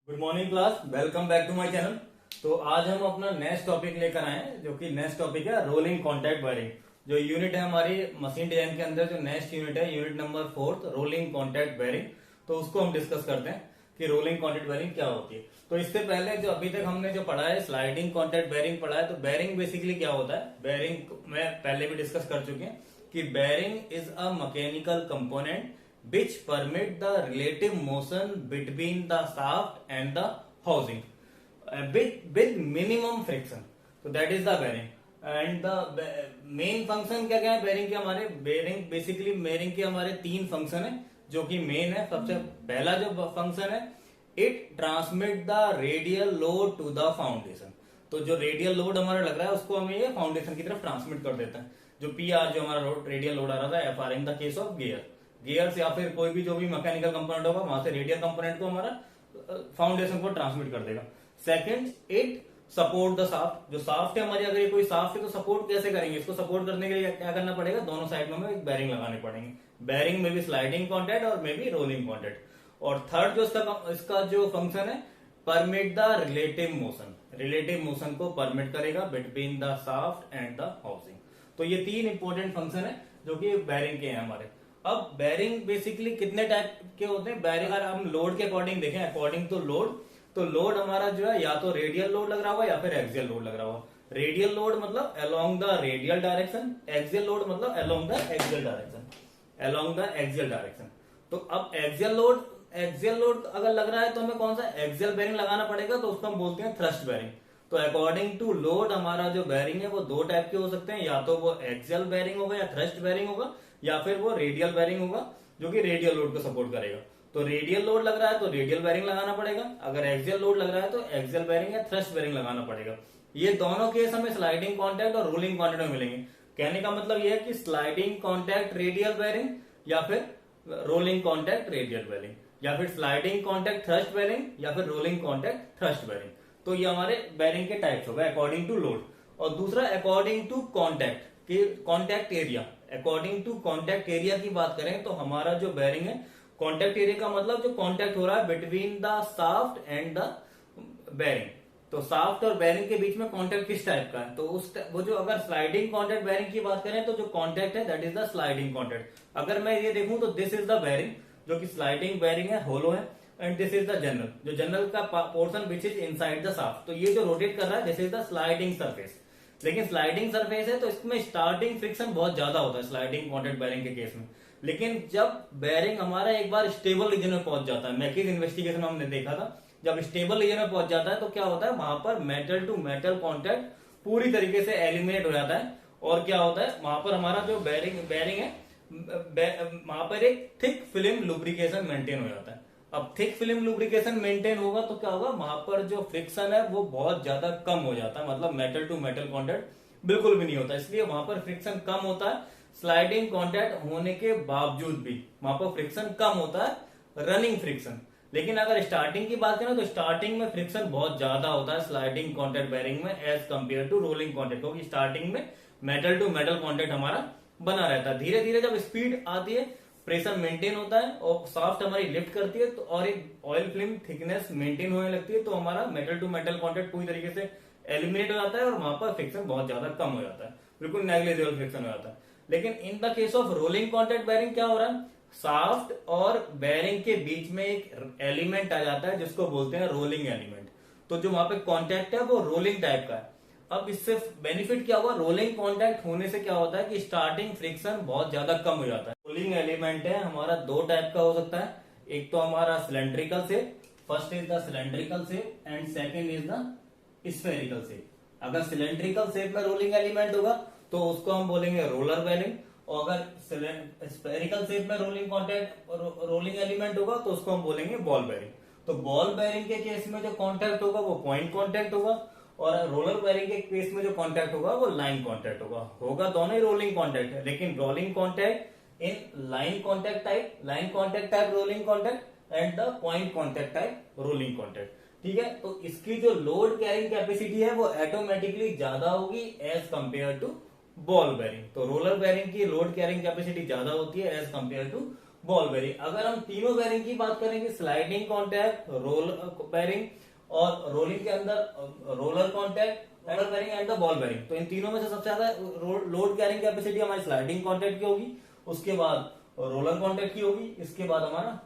Good morning class, welcome back to my channel. तो आज हम अपना नेक्स्ट टॉपिक लेकर आए हैं, जो कि नेक्स्ट टॉपिक है रोलिंग कॉन्टैक्ट वायरिंग। जो यूनिट है हमारी मशीन डिजाइन के अंदर, जो नेक्स्ट यूनिट है unit number 4 rolling contact wiring. तो उसको हम डिस्कस करते हैं कि रोलिंग कॉन्टैक्ट वायरिंग क्या होती है। तो इससे पहले जो अभी तक हमने जो पढ़ा है स्लाइडिंग कॉन्टैक्ट वायरिंग पढ़ा है। तो बेरिंग बेसिकली क्या होता है, बेरिंग में पहले भी डिस्कस कर चुके हैं कि bearing is a mechanical component which permit the relative motion between the shaft and the housing with minimum friction. So that is the bearing. And the main function क्या क्या है बेरिंग के हमारे। बेरिंग बेसिकली बेरिंग के हमारे तीन function है जो कि मेन है। सबसे पहला जो फंक्शन है, it transmit the radial load to the foundation. तो जो रेडियल लोड हमारा लग रहा है उसको हमें ये फाउंडेशन की तरफ ट्रांसमिट कर देता है। जो पी आर जो हमारा रेडियल लोड आ रहा था, F R in the case of gears या फिर कोई भी जो भी मैकेनिकल कंपोनेंट होगा, वहां से रेडियल कंपोनेंट को हमारा फाउंडेशन को ट्रांसमिट कर देगा। Second, it support the shaft. जो शाफ्ट है हमारी, अगर ये कोई शाफ्ट है तो सपोर्ट कैसे करेंगे, इसको सपोर्ट करने के लिए क्या करना पड़ेगा, दोनों साइड में हमें एक बेरिंग लगाने पड़ेंगे। बेरिंग में भी स्लाइडिंग कॉन्टैक्ट और में भी रोलिंग कॉन्टैक्ट। और थर्ड जो इसका जो फंक्शन है, permit the relative motion. Relative motion को परमिट करेगा between the shaft and the housing. तो ये तीन इंपॉर्टेंट फंक्शन है जो कि बेरिंग के हैं हमारे। अब बेरिंग बेसिकली कितने टाइप के होते हैं। बेरिंग अगर हम लोड के अकॉर्डिंग देखें, अकॉर्डिंग टू लोड, तो लोड हमारा जो है या तो रेडियल लोड लग रहा होगा या फिर एक्सियल लोड लग रहा होगा। रेडियल लोड मतलब along the radial direction, axial load मतलब along the axial direction, along the axial direction. तो अब एक्सियल लोड अगर लग रहा है तो हमें कौन सा एक्सियल बेरिंग लगाना पड़ेगा, तो उसको हम बोलते हैं थ्रस्ट बेरिंग। तो अकॉर्डिंग टू लोड हमारा जो बेरिंग है वो दो टाइप के हो सकते हैं, या तो वो एक्सियल बेरिंग होगा या थ्रस्ट बेरिंग होगा, या फिर वो रेडियल बेरिंग होगा जो कि रेडियल लोड को सपोर्ट करेगा। तो रेडियल लोड लग रहा है तो रेडियल बेरिंग लगाना पड़ेगा, अगर एक्सियल लोड लग रहा है तो एक्सियल बेरिंग या थ्रस्ट बेरिंग लगाना पड़ेगा। ये दोनों केस हमें स्लाइडिंग कॉन्टैक्ट और रोलिंग कॉन्टैक्ट में मिलेंगे। कहने का मतलब ये है कि स्लाइडिंग कॉन्टैक्ट रेडियल बेरिंग या फिर रोलिंग कॉन्टैक्ट रेडियल बेरिंग, या फिर स्लाइडिंग कॉन्टैक्ट थ्रस्ट बेरिंग या फिर रोलिंग कॉन्टैक्ट थ्रस्ट बेरिंग। तो ये हमारे बेरिंग के टाइप्स हो गए अकॉर्डिंग टू लोड। और दूसरा according to contact area. According to contact area की बात करें तो हमारा जो बेरिंग है, कॉन्टैक्ट एरिया का मतलब जो कॉन्टैक्ट हो रहा है between the shaft and the bearing. तो शाफ्ट और बेरिंग के बीच में कॉन्टैक्ट किस टाइप का है, तो वो जो अगर स्लाइडिंग कॉन्टैक्ट बेरिंग की बात करें तो जो कॉन्टैक्ट है that is the sliding contact. अगर मैं ये देखूं तो दिस इज द बेरिंग जो कि स्लाइडिंग बेरिंग है, होलो है, and this is the general, जो जनरल का portion which is inside the shaft. तो ये जो रोटेट कर रहा है this is the sliding surface. लेकिन स्लाइडिंग सरफेस है तो इसमें स्टार्टिंग फ्रिक्शन बहुत ज्यादा होता है स्लाइडिंग कॉन्टैक्ट बेरिंग के केस में। लेकिन जब बेरिंग हमारा एक बार स्टेबल रीजन में पहुंच जाता है, मैकिज इन्वेस्टिगेशन में हमने देखा था, जब स्टेबल रीजन में पहुंच जाता है तो क्या होता है, वहां पर मेटल टू मेटल कॉन्टैक्ट पूरी तरीके से एलिमिनेट हो जाता है। और क्या होता है, वहां पर हमारा जो बेरिंग है वहां पर एक थिक फिल्म लुब्रिकेशन मेंटेन हो जाता है। अब थिक फिल्म लुब्रिकेशन मेंटेन होगा तो क्या होगा, वहां पर जो फ्रिक्शन है वो बहुत ज्यादा कम हो जाता है, मतलब मेटल टू मेटल कॉन्टैक्ट बिल्कुल भी नहीं होता, इसलिए वहां पर फ्रिक्शन कम होता है। स्लाइडिंग कॉन्टैक्ट होने के बावजूद भी वहां पर फ्रिक्शन कम होता है, रनिंग फ्रिक्शन। लेकिन अगर स्टार्टिंग की बात करें तो स्टार्टिंग में फ्रिक्शन बहुत ज्यादा होता है स्लाइडिंग कॉन्टैक्ट बेरिंग में as compare to rolling contact, क्योंकि स्टार्टिंग में मेटल टू मेटल कॉन्टैक्ट हमारा बना रहता है। धीरे धीरे जब स्पीड आती है, प्रेशर मेंटेन होता है और शाफ्ट हमारी लिफ्ट करती है तो और एक ऑयल फिल्म थिकनेस मेंटेन होने लगती है, तो हमारा मेटल टू मेटल कॉन्टैक्ट पूरी तरीके से एलिमिनेट हो जाता है और वहां पर फ्रिक्शन बहुत ज्यादा कम हो जाता है, बिल्कुल नेग्लिजिबल फ्रिक्शन हो जाता है। लेकिन in the case of rolling contact bearing क्या हो रहा है, शाफ्ट और बेरिंग के बीच में एक एलिमेंट आ जाता है जिसको बोलते हैं रोलिंग एलिमेंट। तो जो वहां पे कॉन्टैक्ट है वो रोलिंग टाइप का है। अब इससे बेनिफिट क्या हुआ, रोलिंग कॉन्टैक्ट होने से क्या होता है कि स्टार्टिंग फ्रिक्शन बहुत ज्यादा कम हो जाता है। रोलिंग एलिमेंट है हमारा दो टाइप का हो सकता है, एक तो हमारा cylindrical shape, first is the cylindrical shape and second is the spherical shape. अगर सिलेंड्रिकल शेप में रोलिंग एलिमेंट होगा तो उसको हम बोलेंगे रोलर बेरिंग, और अगर स्फेरिकल शेप में रोलिंग एलिमेंट होगा तो उसको हम बोलेंगे बॉल बेरिंग। तो बॉल बेरिंग के केस में जो कॉन्टैक्ट होगा वो पॉइंट कॉन्टैक्ट होगा, और रोलर बेरिंग के केस में जो कॉन्टैक्ट होगा वो लाइन कॉन्टैक्ट होगा दोनों ही रोलिंग कॉन्टैक्ट है। लेकिन rolling contact in line contact type rolling contact and the point contact type rolling contact. ठीक है, तो इसकी जो लोड कैरिंग कैपेसिटी है वो ऑटोमेटिकली ज्यादा होगी as compare to ball bearing. तो रोलर बेरिंग की लोड कैरिंग कैपेसिटी ज्यादा होती है as compare to ball bearing. अगर हम तीनों बेरिंग की बात करेंगे, स्लाइडिंग कॉन्टैक्ट, रोल बेरिंग और रोलिंग के अंदर roller contact, roller bearing and the ball bearing, तो इन तीनों में से सबसे ज्यादा लोड कैरिंग कैपेसिटी हमारी स्लाइडिंग कॉन्टैक्ट की होगी, उसके बाद रोलर कॉन्टैक्ट की होगी, इसके बाद हमारा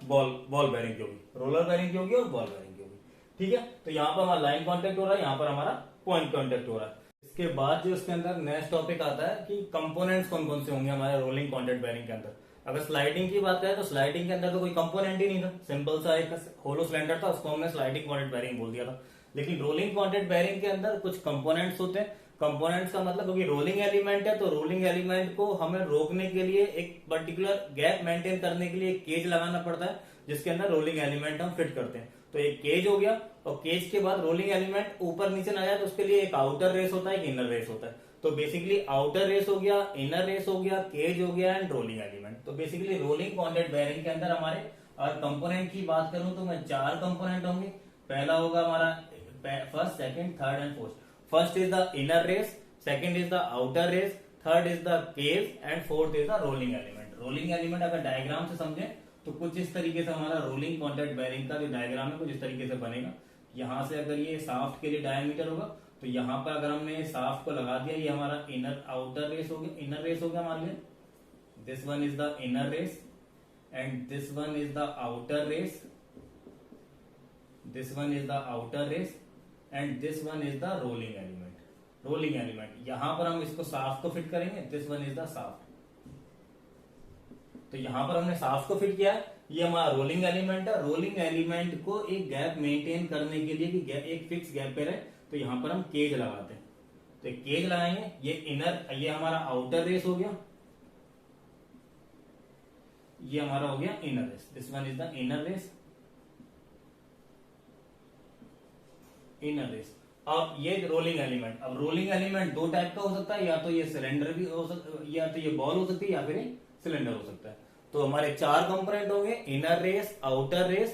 बॉल बेरिंग की होगी, रोलर बेरिंग की होगी और बॉल बेरिंग की होगी। ठीक है, तो यहाँ पर हमारा लाइन कॉन्टैक्ट हो रहा है, यहाँ पर हमारा पॉइंट कॉन्टैक्ट हो रहा है। इसके बाद जो इसके अंदर नेक्स्ट टॉपिक आता है कि कंपोनेंट्स कौन कौन से होंगे हमारे रोलिंग कॉन्टैक्ट बेरिंग के अंदर। अगर स्लाइडिंग की बात करें तो स्लाइडिंग के अंदर तो कोई कंपोनेंट ही नहीं था, सिंपल सा एक होलो सिलेंडर था, उसको हमने स्लाइडिंग कॉन्टैक्ट बेरिंग बोल दिया था। लेकिन रोलिंग कॉन्टैक्ट बेरिंग के अंदर कुछ कंपोनेंट्स होते हैं। कंपोनेंट्स का मतलब क्योंकि रोलिंग एलिमेंट है, तो रोलिंग एलिमेंट को हमें रोकने के लिए एक पर्टिकुलर गैप मेंटेन करने के लिए एक केज लगाना पड़ता है, जिसके अंदर रोलिंग एलिमेंट हम फिट करते हैं। तो एक केज हो गया, और केज के बाद रोलिंग एलिमेंट ऊपर नीचे ना जाए तो उसके लिए एक आउटर रेस होता है, एक इनर रेस होता है। तो बेसिकली आउटर रेस हो गया, इनर रेस हो गया, केज हो गया एंड रोलिंग एलिमेंट। तो बेसिकली रोलिंग कॉन्टैक्ट बेरिंग के अंदर हमारे अगर कंपोनेंट की बात करूं तो मैं 4 कंपोनेंट होंगे। पहला होगा हमारा first, second, third and fourth. First is the inner race, second is the outer race, third is the cage and fourth is the rolling element. Rolling element अगर डायग्राम से समझे तो कुछ इस तरीके से हमारा रोलिंग कॉन्टैक्ट बेरिंग का जो डायग्राम है कुछ इस तरीके से बनेगा। यहां से अगर ये शाफ्ट के लिए डायमीटर होगा, तो यहाँ पर अगर हमने शाफ्ट को लगा दिया, ये हमारा इनर आउटर रेस हो गया, इनर रेस हो गया मान लिया। This one is the inner race and this one is the outer race, this one is the outer race and this one is the rolling element. Rolling element यहां पर हम इसको शाफ्ट को fit करेंगे, this one is the shaft. तो यहां पर हमने शाफ्ट को फिट किया है, ये हमारा रोलिंग एलिमेंट है। रोलिंग एलिमेंट को एक गैप मेंटेन करने के लिए कि एक फिक्स गैप पे रहे, तो यहां पर हम केज लगाते हैं। तो एक केज लगाएंगे, ये इनर, ये हमारा आउटर रेस हो गया, ये हमारा हो गया inner race. This one is the inner race, inner race. अब ये रोलिंग एलिमेंट, अब रोलिंग एलिमेंट दो टाइप का हो सकता है, या तो ये सिलेंडर भी हो सकता, या तो ये बॉल हो सकती है, या फिर सिलेंडर हो सकता है। तो हमारे 4 कंपोनेंट होंगे, inner race, outer race,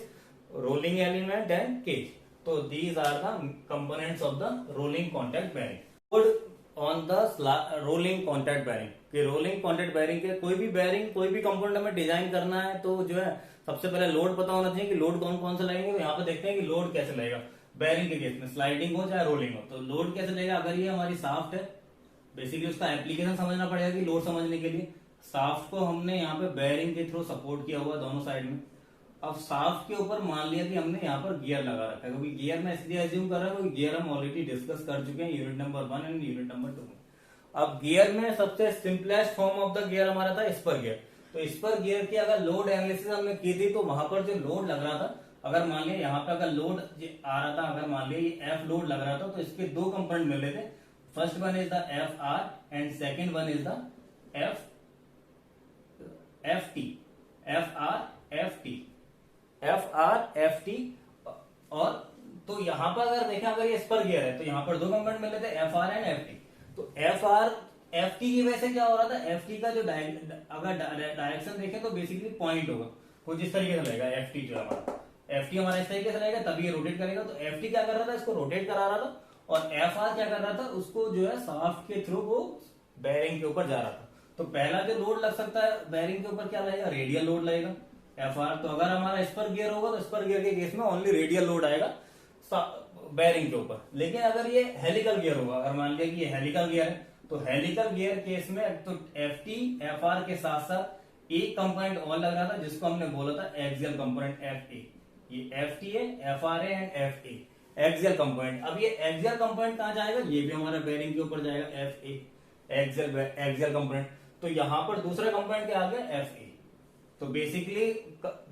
rolling element and cage. तो these are the components of the rolling contact bearing. On the rolling contact bearing, कि रोलिंग कॉन्टैक्ट बेरिंग के कोई भी कंपोनेंट हमें डिजाइन करना है तो जो है सबसे पहले लोड पता होना चाहिए कि लोड कौन कौन सा लगेंगे। तो यहाँ पे देखते हैं कि लोड कैसे लगेगा बेरिंग के केस में, स्लाइडिंग हो चाहे रोलिंग हो। तो लोड कैसे लगेगा, अगर ये हमारी शाफ्ट है, बेसिकली उसका एप्लीकेशन समझना पड़ेगा कि लोड समझने के लिए शाफ्ट को हमने यहाँ पे बेरिंग के थ्रू सपोर्ट किया हुआ दोनों साइड में। अब शाफ्ट के ऊपर मान लिया कि हमने यहाँ पर गियर लगा रखा है, क्योंकि गियर में इसलिए एज्यूम कर रहा हूँ, गियर हम ऑलरेडी डिस्कस कर चुके हैं unit number 1 and unit number 2 में। अब गियर में सबसे simplest form of the gear हमारा था स्पर गियर। तो स्पर गियर की अगर लोड एनालिसिस हमने की थी, तो वहां पर जो लोड लग रहा था, अगर मान लिया यहाँ पे अगर लोड आ रहा था, अगर मान लिया ये एफ लोड लग रहा था, तो इसके 2 कंपोनेंट मिल रहे थे। First one is the F R and second one is the F T, F R F T, F R F T. और तो यहां पर अगर देखें, अगर ये स्पर गियर है तो यहां पर 2 कंपोनेंट मिल रहे थे, F R and F T. तो एफ आर एफ टी की वजह से क्या हो रहा था, एफ टी का जो अगर डायरेक्शन देखें तो बेसिकली पॉइंट होगा कुछ इस तरीके से रहेगा। एफ टी जो हमारा, एफ टी हमारा इस तरीके से रहेगा, तभी ये रोटेट करेगा। तो एफ टी क्या कर रहा था, इसको रोटेट करा रहा था, और एफ आर क्या कर रहा था, उसको जो है शाफ्ट के थ्रू वो बेरिंग के ऊपर जा रहा था। तो पहला जो लोड लग सकता है बेरिंग के ऊपर क्या लगेगा, रेडियल लोड लगेगा एफ आर। तो अगर हमारा स्पर गियर होगा तो स्पर गियर के केस में ओनली रेडियल लोड आएगा बेरिंग के ऊपर। लेकिन अगर ये हेलिकल गियर होगा, अगर मान लिया कि ये हेलिकल गियर है, तो हेलिकल गियर केस में तो एफ टी एफ आर के साथ साथ एक कंपोनेंट और लग रहा था, जिसको हमने बोला था एक्सियल कंपोनेंट एफ ए। ये एफ टी है, F R A and F A, axial component. अब ये एक्सियल कंपोनेंट कहां जाएगा, ये भी हमारा बेरिंग के ऊपर जाएगा, एफ ए, एक्सियल कंपोनेंट। तो यहां पर दूसरा कंपोनेंट क्या आ गया, एफ ए। तो बेसिकली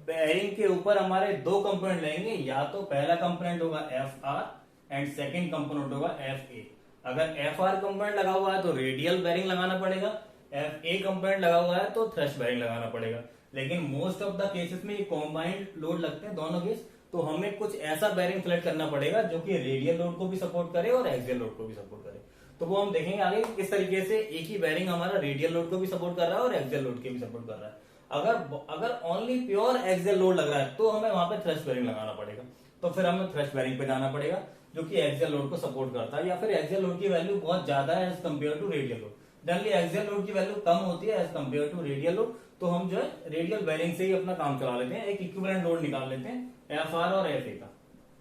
बेरिंग के ऊपर हमारे 2 कंपोनेंट लगेंगे, या तो पहला कंपोनेंट होगा F R and second component होगा एफ ए। अगर एफ आर कंपोनेंट लगा हुआ है तो रेडियल बेरिंग लगाना पड़ेगा, एफ ए कंपोनेंट लगा हुआ है तो थ्रस्ट बेरिंग लगाना पड़ेगा। लेकिन मोस्ट ऑफ द केसेस में ये कॉम्बाइंड लोड लगते हैं दोनों केस, तो हमें कुछ ऐसा बेरिंग सेलेक्ट करना पड़ेगा जो कि रेडियल लोड को भी सपोर्ट करे और एक्सियल लोड को भी सपोर्ट करे। तो वो हम देखेंगे आगे किस तरीके से एक ही बेरिंग हमारा रेडियल लोड को भी सपोर्ट कर रहा है और एक्सियल लोड के भी सपोर्ट कर रहा है। अगर ओनली प्योर एक्सियल लोड लग रहा है तो हमें वहां पे थ्रस्ट बेरिंग लगाना पड़ेगा। तो फिर हमें थ्रस्ट बेरिंग पे जाना पड़ेगा जो कि एक्सियल लोड को सपोर्ट करता है, या फिर एक्सियल लोड की वैल्यू बहुत ज्यादा है as compare to radial load. Generally axial load की वैल्यू कम होती है as compare to radial load, तो हम जो है रेडियल बेरिंग से ही अपना काम चला लेते हैं, एक इक्विवेलेंट लोड निकाल लेते हैं एफ आर और एफ ए का,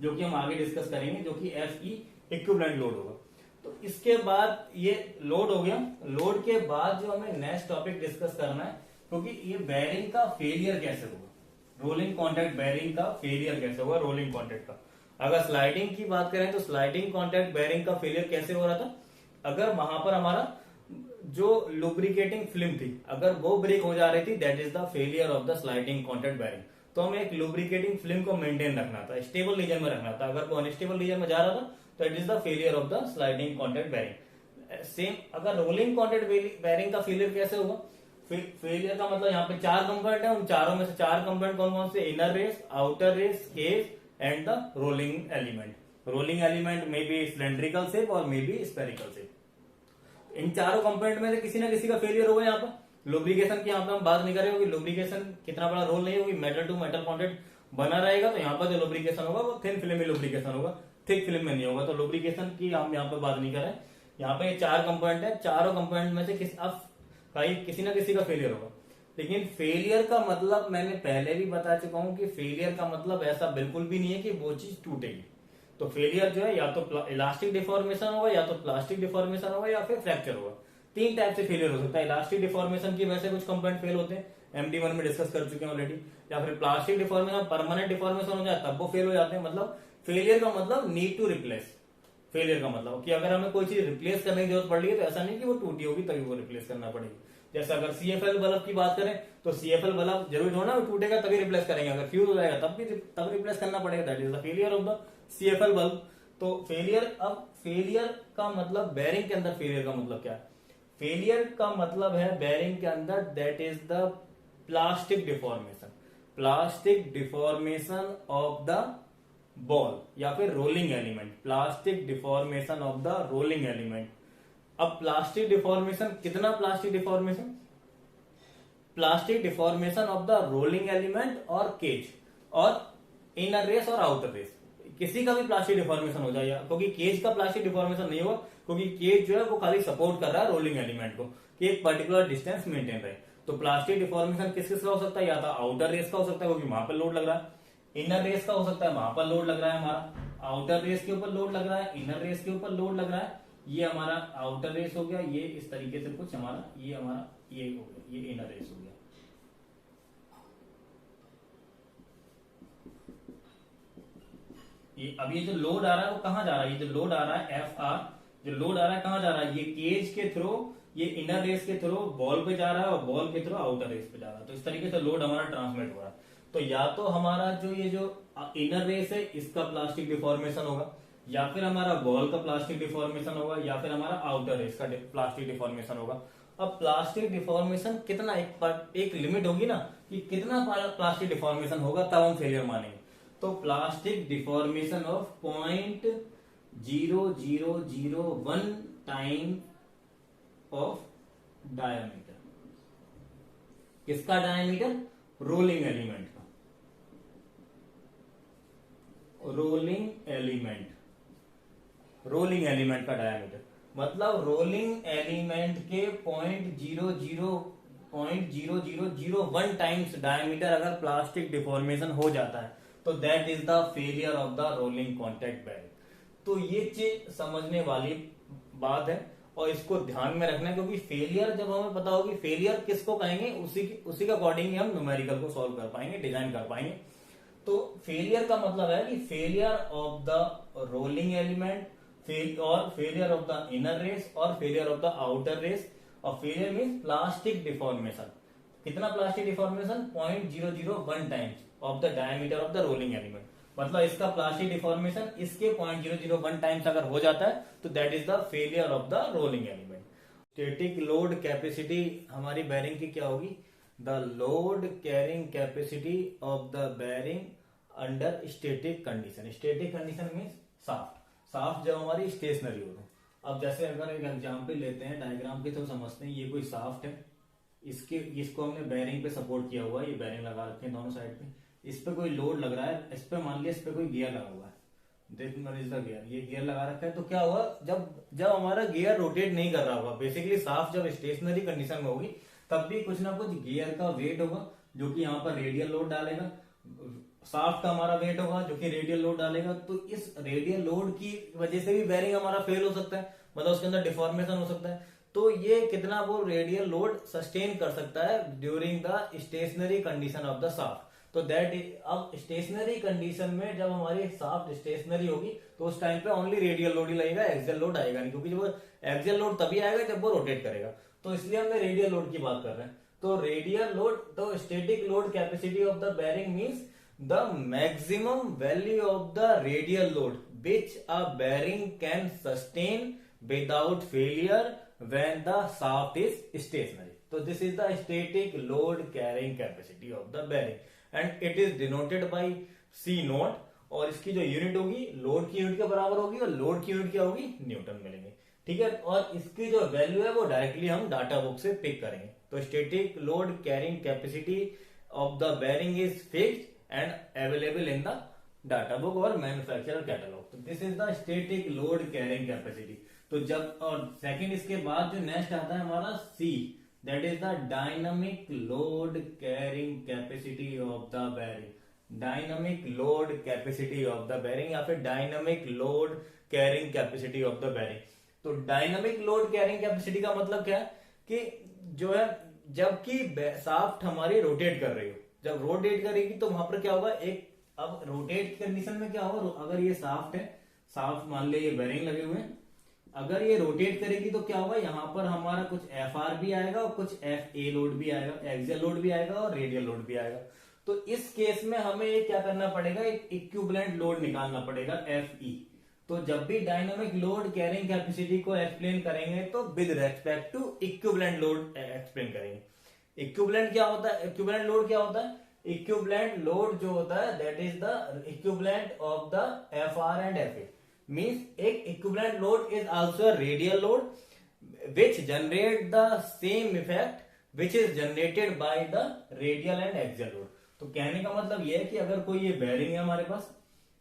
जो कि हम आगे डिस्कस करेंगे, जो कि एफ ई इक्विवेलेंट लोड होगा। तो इसके बाद ये लोड हो गया। लोड के बाद जो हमें नेक्स्ट टॉपिक डिस्कस करना है, क्योंकि ये बेरिंग का फेलियर कैसे होगा, रोलिंग कॉन्टैक्ट बेरिंग का फेलियर कैसे होगा, रोलिंग कॉन्टैक्ट का। अगर स्लाइडिंग की बात करें तो स्लाइडिंग कॉन्टैक्ट बेरिंग का फेलियर कैसे हो रहा था, अगर वहां पर हमारा जो लुब्रिकेटिंग फिल्म थी अगर वो ब्रेक हो जा रही थी, that is the failure of the sliding contact bearing. तो हमें एक लुब्रिकेटिंग फिल्म को मेंटेन रखना था, स्टेबल रीजन में रखना था। अगर वो अनस्टेबल रीजन में जा रहा था तो it is the failure of the sliding contact bearing. Same अगर रोलिंग कॉन्टैक्ट बेरिंग का फेलियर कैसे होगा, फेलियर का मतलब यहाँ पे 4 कंपोनेंट है, उन चारों में से 4 कंपोनेंट कौन कौन से, inner race, outer race, cage and the rolling element. Rolling element may be cylindrical shape और मे बी स्पेरिकल शेप। इन चारों कंपोनेंट में से किसी ना किसी का फेलियर होगा। यहाँ पर लुब्रिकेशन की यहाँ पे हम बात नहीं कर रहे होगी, लुब्रिकेशन कितना बड़ा रोल नहीं होगी, मेटल टू मेटल कॉन्टैक्ट बना रहेगा, तो यहाँ पर जो लुब्रिकेशन होगा वो थिन फिल्म में लुब्रिकेशन होगा, थिक फिल्म में नहीं होगा। तो लुब्रिकेशन की हम यहाँ पे बात नहीं कर रहे हैं। यहाँ पे 4 कंपोनेंट है, चारों कंपोनेंट में से किसी ना किसी का फेलियर होगा। लेकिन फेलियर का मतलब मैंने पहले भी बता चुका हूं कि फेलियर का मतलब ऐसा बिल्कुल भी नहीं है कि वो चीज टूटेगी। तो फेलियर जो है या तो इलास्टिक डिफॉर्मेशन होगा, या तो प्लास्टिक डिफॉर्मेशन होगा, या फिर फ्रैक्चर होगा। 3 टाइप से फेलियर हो सकता है। इलास्टिक डिफॉर्मेशन की वजह से कुछ कंपोनेंट फेल होते हैं, MD1 में डिस्कस कर चुके हैं ऑलरेडी। या फिर प्लास्टिक डिफॉर्मेशन परमानेंट डिफॉर्मेशन हो जाए तब वो फेल हो जाते हैं। मतलब फेलियर का मतलब नीड टू रिप्लेस। फेलियर का मतलब कि अगर हमें कोई चीज रिप्लेस करने की जरूरत पड़ रही है तो ऐसा नहीं कि वो टूटी होगी तभी वो रिप्लेस करना पड़ेगी। जैसे अगर CFL बल्ब की बात करें तो CFL बल्ब जरूरी थोड़ा ना टूटेगा तभी रिप्लेस करेंगे, अगर फ्यूज हो जाएगा तब रिप्लेस करना पड़ेगा। That is the failure of the CFL bulb. तो फेलियर, अब फेलियर का मतलब बेरिंग के अंदर फेलियर का मतलब क्या है, फेलियर का मतलब है बेरिंग के अंदर that is the plastic deformation, plastic deformation of the ball या फिर rolling element, plastic deformation of the rolling element. अब प्लास्टिक डिफॉर्मेशन, कितना plastic deformation, plastic deformation of the rolling element और केज और इनर रेस और outer race, किसी का भी प्लास्टिक डिफॉर्मेशन हो जाए। क्योंकि केज का प्लास्टिक डिफॉर्मेशन नहीं होगा, क्योंकि केज जो है वो खाली सपोर्ट कर रहा है रोलिंग एलिमेंट को कि एक पर्टिकुलर डिस्टेंस मेंटेन रहे। तो प्लास्टिक डिफॉर्मेशन किस किस का हो सकता है, या तो आउटर रेस का हो सकता है क्योंकि वहां पर लोड लग रहा है, इनर रेस का हो सकता है वहां पर लोड लग रहा है हमारा, आउटर रेस के ऊपर लोड लग रहा है, इनर रेस के ऊपर लोड लग रहा है। ये हमारा आउटर रेस हो गया, ये इस तरीके से कुछ हमारा ये हो गया, ये इनर रेस हो गया। अब ये जो लोड आ रहा है वो कहां जा रहा है, ये जो लोड आ रहा है FR, जो लोड आ रहा है कहां जा रहा है, ये केज के थ्रू, ये इनर रेस के थ्रू बॉल पे जा रहा है और बॉल के थ्रू आउटर रेस पे जा रहा है। तो इस तरीके से लोड हमारा ट्रांसमिट हो रहा है। तो या तो हमारा जो ये जो इनर रेस है इसका प्लास्टिक डिफॉर्मेशन होगा, या फिर हमारा बॉल का प्लास्टिक डिफॉर्मेशन होगा, या फिर हमारा आउटर रेस का प्लास्टिक डिफॉर्मेशन होगा। अब प्लास्टिक डिफॉर्मेशन कितना, एक लिमिट होगी ना कि कितना प्लास्टिक डिफॉर्मेशन होगा तब हम फेलियर मानेंगे। तो plastic deformation of 0.0001 time of diameter, किसका डायमीटर, रोलिंग एलिमेंट का, रोलिंग एलिमेंट का डायमीटर। मतलब रोलिंग एलिमेंट के 0.0001 टाइम्स डायमीटर अगर प्लास्टिक डिफॉर्मेशन हो जाता है तो that is the failure of the rolling contact bearing. तो ये चीज समझने वाली बात है और इसको ध्यान में रखना है, क्योंकि फेलियर जब हमें पता होगी फेलियर किसको कहेंगे उसी के अकॉर्डिंग ही हम न्यूमेरिकल को सॉल्व कर पाएंगे, डिजाइन कर पाएंगे। तो फेलियर का मतलब है कि failure of the rolling element और failure of the inner race और failure of the outer race. और फेलियर मीन्स प्लास्टिक डिफॉर्मेशन, कितना plastic deformation, 0.001 times of the diameter of the rolling element. मतलब इसका प्लास्टिक डिफॉर्मेशन इसके 0.001 times अगर हो जाता है तो that is the failure of the rolling element. Static load capacity हमारी बेरिंग की क्या होगी, the load carrying capacity of the bearing under static condition. Static condition means shaft जब हमारी स्टेशनरी हो। अब जैसे अगर एक एग्जाम्पल लेते हैं, डायग्राम के थ्रू समझते हैं। ये कोई साफ्ट है, इसको हमने बेरिंग पे सपोर्ट किया हुआ है, ये बेरिंग लगा रखे हैं दोनों साइड पे, इस पे कोई लोड लग रहा है, इस पे मान लिया इस पे कोई गियर लगा हुआ है, गियर, ये गियर लगा रखा है। तो क्या हुआ, जब हमारा गियर रोटेट नहीं कर रहा होगा, बेसिकली साफ जब स्टेशनरी कंडीशन में होगी तब भी कुछ ना कुछ गियर का वेट होगा जो कि यहाँ पर रेडियल लोड डालेगा, शाफ्ट का हमारा वेट होगा जो कि रेडियल लोड डालेगा। तो इस रेडियल लोड की वजह से भी बेरिंग हमारा फेल हो सकता है, मतलब उसके अंदर डिफॉर्मेशन हो सकता है। तो ये कितना वो रेडियल लोड सस्टेन कर सकता है during the stationary condition of the shaft. तो दैट अब स्टेशनरी कंडीशन में जब हमारी शाफ्ट स्टेशनरी होगी तो उस टाइम पे ओनली रेडियल लोड ही लगेगा, एक्सियल लोड आएगा नहीं, क्योंकि जब एक्सियल लोड तभी आएगा जब वो रोटेट करेगा। तो इसलिए हमने रेडियल लोड की बात कर रहे हैं। तो रेडियल लोड, तो static load capacity of the bearing means the maximum value of the radial load which a bearing can sustain without failure when the shaft is stationary. So this is the static load carrying capacity of the bearing and it is denoted by C naught। और इसकी जो unit होगी load की unit के बराबर होगी और load की यूनिट क्या होगी, न्यूटन मिलेंगे। ठीक है, और इसकी जो वैल्यू है वो डायरेक्टली हम डाटा बुक से पिक करेंगे। तो static load carrying capacity of the bearing is fixed and available in the data book or manufacturer catalog। तो this is the static load carrying capacity। तो जब और सेकंड इसके बाद जो नेक्स्ट आता है हमारा C, that is the dynamic load carrying capacity of the bearing। dynamic load capacity of the bearing या फिर dynamic load carrying capacity of the bearing। तो dynamic load carrying capacity का मतलब क्या है कि जो है जबकि शाफ्ट हमारी रोटेट कर रही हो, जब रोटेट करेगी तो वहां पर क्या होगा, एक अब रोटेट कंडीशन में क्या होगा, अगर ये शाफ्ट है, शाफ्ट मान ले ये बेरिंग लगे हुए हैं, अगर ये रोटेट करेगी तो क्या होगा, यहाँ पर हमारा कुछ एफ आर भी आएगा और कुछ एफ ए लोड भी आएगा, एक्सियल लोड भी आएगा और रेडियल लोड भी आएगा। तो इस केस में हमें ये क्या करना पड़ेगा, एक इक्विवेलेंट लोड निकालना पड़ेगा एफ ई। तो जब भी डायनामिक लोड कैरिंग कैपेसिटी को एक्सप्लेन करेंगे तो with respect to equivalent load explain करेंगे। इक्विवेलेंट क्या होता है, इक्विवेलेंट लोड क्या होता है, इक्विवेलेंट लोड जो होता है that is the equivalent of the F R and F A. Means एक equivalent load is also a radial load which generate the same effect which is generated by the radial and axial load. तो कहने का मतलब यह है कि अगर कोई ये बेरिंग है हमारे पास,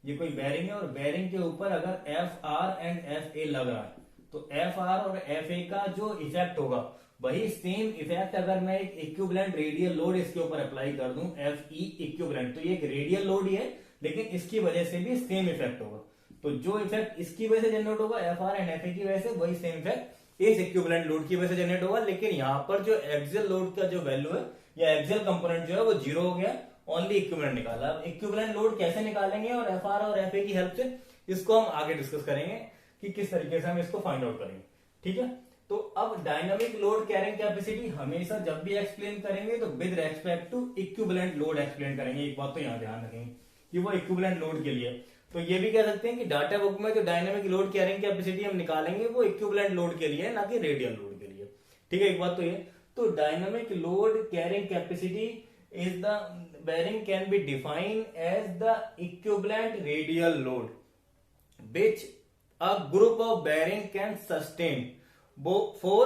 ये कोई बेरिंग है और बेरिंग के ऊपर अगर एफ आर एंड एफ ए लग रहा है तो एफ आर और एफ ए का जो इफेक्ट होगा वही सेम इफेक्ट अगर मैं एक इक्विवेलेंट रेडियल लोड इसके ऊपर अप्लाई कर दूं एफ ई इक्विवेलेंट, तो ये एक रेडियल लोड ही है लेकिन इसकी वजह से भी सेम इफेक्ट होगा। तो जो इफेक्ट इसकी वजह से जनरेट होगा एफ आर एंड एफ ए की वजह से, वही सेम इफेक्ट इस इक्विवेलेंट लोड की वजह से जनरेट होगा। लेकिन यहाँ पर जो एक्सियल लोड का जो वैल्यू है या एक्सियल कंपोनेंट जो है वो जीरो हो गया, ओनली इक्विवेलेंट निकाला। अब इक्विवेलेंट लोड कैसे निकालेंगे और एफ आर और एफ ए की हेल्प से, इसको हम आगे डिस्कस करेंगे कि किस तरीके से हम इसको फाइंड आउट करेंगे। ठीक है, तो अब डायनामिक लोड कैरिंग कैपेसिटी हमेशा जब भी एक्सप्लेन करेंगे तो with respect to equivalent load explain करेंगे। एक बात तो यहाँ ध्यान रखेंगे कि वो इक्विवेलेंट लोड के लिए। तो ये भी कह सकते हैं कि डाटा बुक में जो डायनामिक लोड कैरिंग कैपेसिटी हम निकालेंगे वो इक्विवेलेंट लोड के लिए, ना कि रेडियल लोड के लिए। ठीक है, एक बात तो ये। तो dynamic load carrying capacity is the bearing can be defined as the equivalent radial load which a group of bearing can sustain for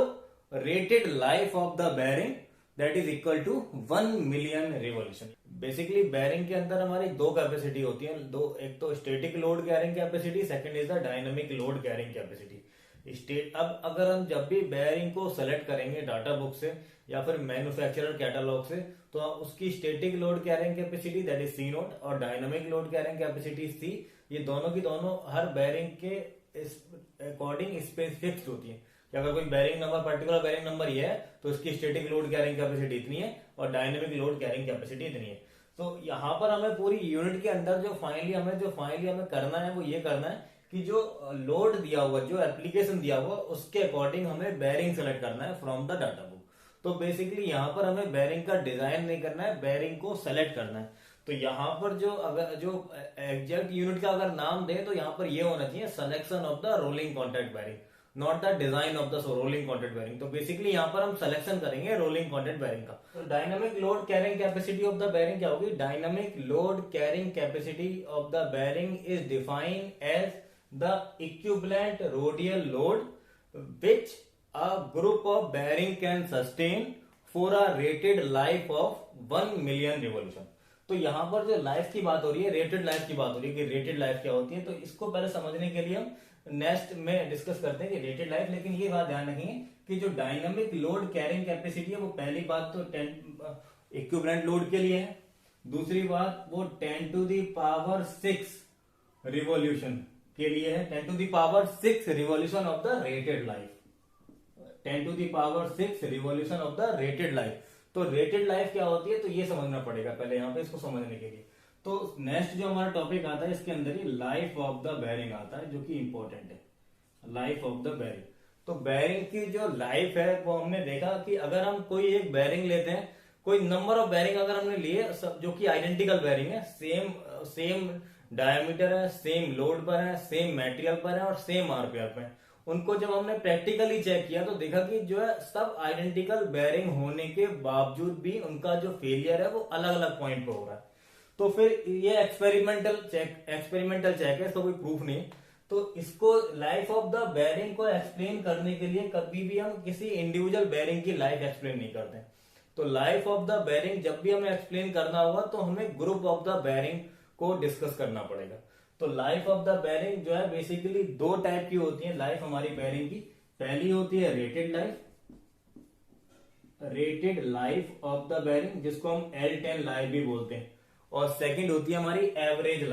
rated life of the bearing that is equal to 1 million revolution। Basically bearing के अंदर हमारी दो capacity होती है, दो, एक तो static load carrying capacity, second is the dynamic load carrying capacity. अब अगर हम जब भी बेरिंग को सेलेक्ट करेंगे डाटा बुक से या फिर मैन्युफैक्चरर कैटलॉग से तो उसकी static load carrying capacity that is C nought और dynamic load carrying capacity C, ये दोनों की दोनों हर बेरिंग के अकॉर्डिंग स्पेसिफिक्स होती है कि अगर कोई bearing number, particular bearing number ये है तो उसकी स्टैटिक लोड कैरिंग कैपेसिटी इतनी है और डायनामिक लोड कैरिंग कैपेसिटी इतनी है। तो यहाँ पर हमें पूरी यूनिट के अंदर जो फाइनली हमें करना है वो ये करना है कि जो लोड दिया हुआ, जो एप्लीकेशन दिया हुआ उसके अकॉर्डिंग हमें बेरिंग सेलेक्ट करना है फ्रॉम द डाटा बुक। तो बेसिकली यहाँ पर हमें बेरिंग का डिजाइन नहीं करना है, बेरिंग को सेलेक्ट करना है। तो यहाँ पर जो अगर जो एग्जैक्ट यूनिट का अगर नाम दे तो यहाँ पर ये होना चाहिए selection of the rolling contact bearing, not the design of the rolling contact bearing. तो बेसिकली यहाँ पर हम सिलेक्शन करेंगे रोलिंग कॉन्टैक्ट बेरिंग का। तो dynamic load carrying capacity of the bearing क्या होगी, dynamic load carrying capacity of the bearing is defined as the equivalent radial load which a group of bearing can sustain for a rated life of 1 million revolution। तो यहाँ पर जो life की बात हो रही है, रेटेड लाइफ की बात हो रही है कि रेटेड लाइफ क्या होती है, तो इसको पहले समझने के लिए हम नेक्स्ट में डिस्कस करते हैं कि रेटेड लाइफ। लेकिन ये बात ध्यान रखिए कि जो डायनामिक लोड कैरिंग कैपेसिटी है वो पहली बात तो 10 इक्विवेलेंट लोड के लिए है, दूसरी बात वो 10 टू दी पावर 6 रिवॉल्यूशन के लिए है, 10 to the power 6 revolution of the rated life, 10 to the power 6 revolution of the rated life. तो रेटेड लाइफ क्या होती है, तो ये समझना पड़ेगा पहले यहाँ पे इसको समझने के लिए। तो नेक्स्ट जो हमारा टॉपिक आता है इसके अंदर ही लाइफ ऑफ द बेरिंग आता है, जो कि इंपॉर्टेंट है, लाइफ ऑफ द बेरिंग। तो बेरिंग की जो लाइफ है वो हमने देखा कि अगर हम कोई एक बेरिंग लेते हैं, कोई नंबर ऑफ बेरिंग अगर हमने लिए जो कि आइडेंटिकल बेरिंग है, सेम डायमीटर है, सेम लोड पर है, सेम मटेरियल पर है और सेम आरपीआर पर है, उनको जब हमने प्रैक्टिकली चेक किया तो देखा कि जो है सब आइडेंटिकल बेरिंग होने के बावजूद भी उनका जो फेलियर है वो अलग अलग पॉइंट पे हो रहा है। तो फिर ये एक्सपेरिमेंटल चेक है, इसका कोई प्रूफ नहीं। तो इसको लाइफ ऑफ द बेरिंग को एक्सप्लेन करने के लिए कभी भी हम किसी इंडिविजुअल बेरिंग की लाइफ एक्सप्लेन नहीं करते। तो लाइफ ऑफ द बेरिंग जब भी हमें एक्सप्लेन करना होगा तो हमें ग्रुप ऑफ द बेरिंग को डिस्कस करना पड़ेगा। तो लाइफ ऑफ द बेरिंग जो है बेसिकली दो टाइप की होती है लाइफ हमारी बेरिंग की। पहली होती है rated life of the bearing, जिसको हम L10 लाइफ भी बोलते हैं, और सेकंड होती है हमारी average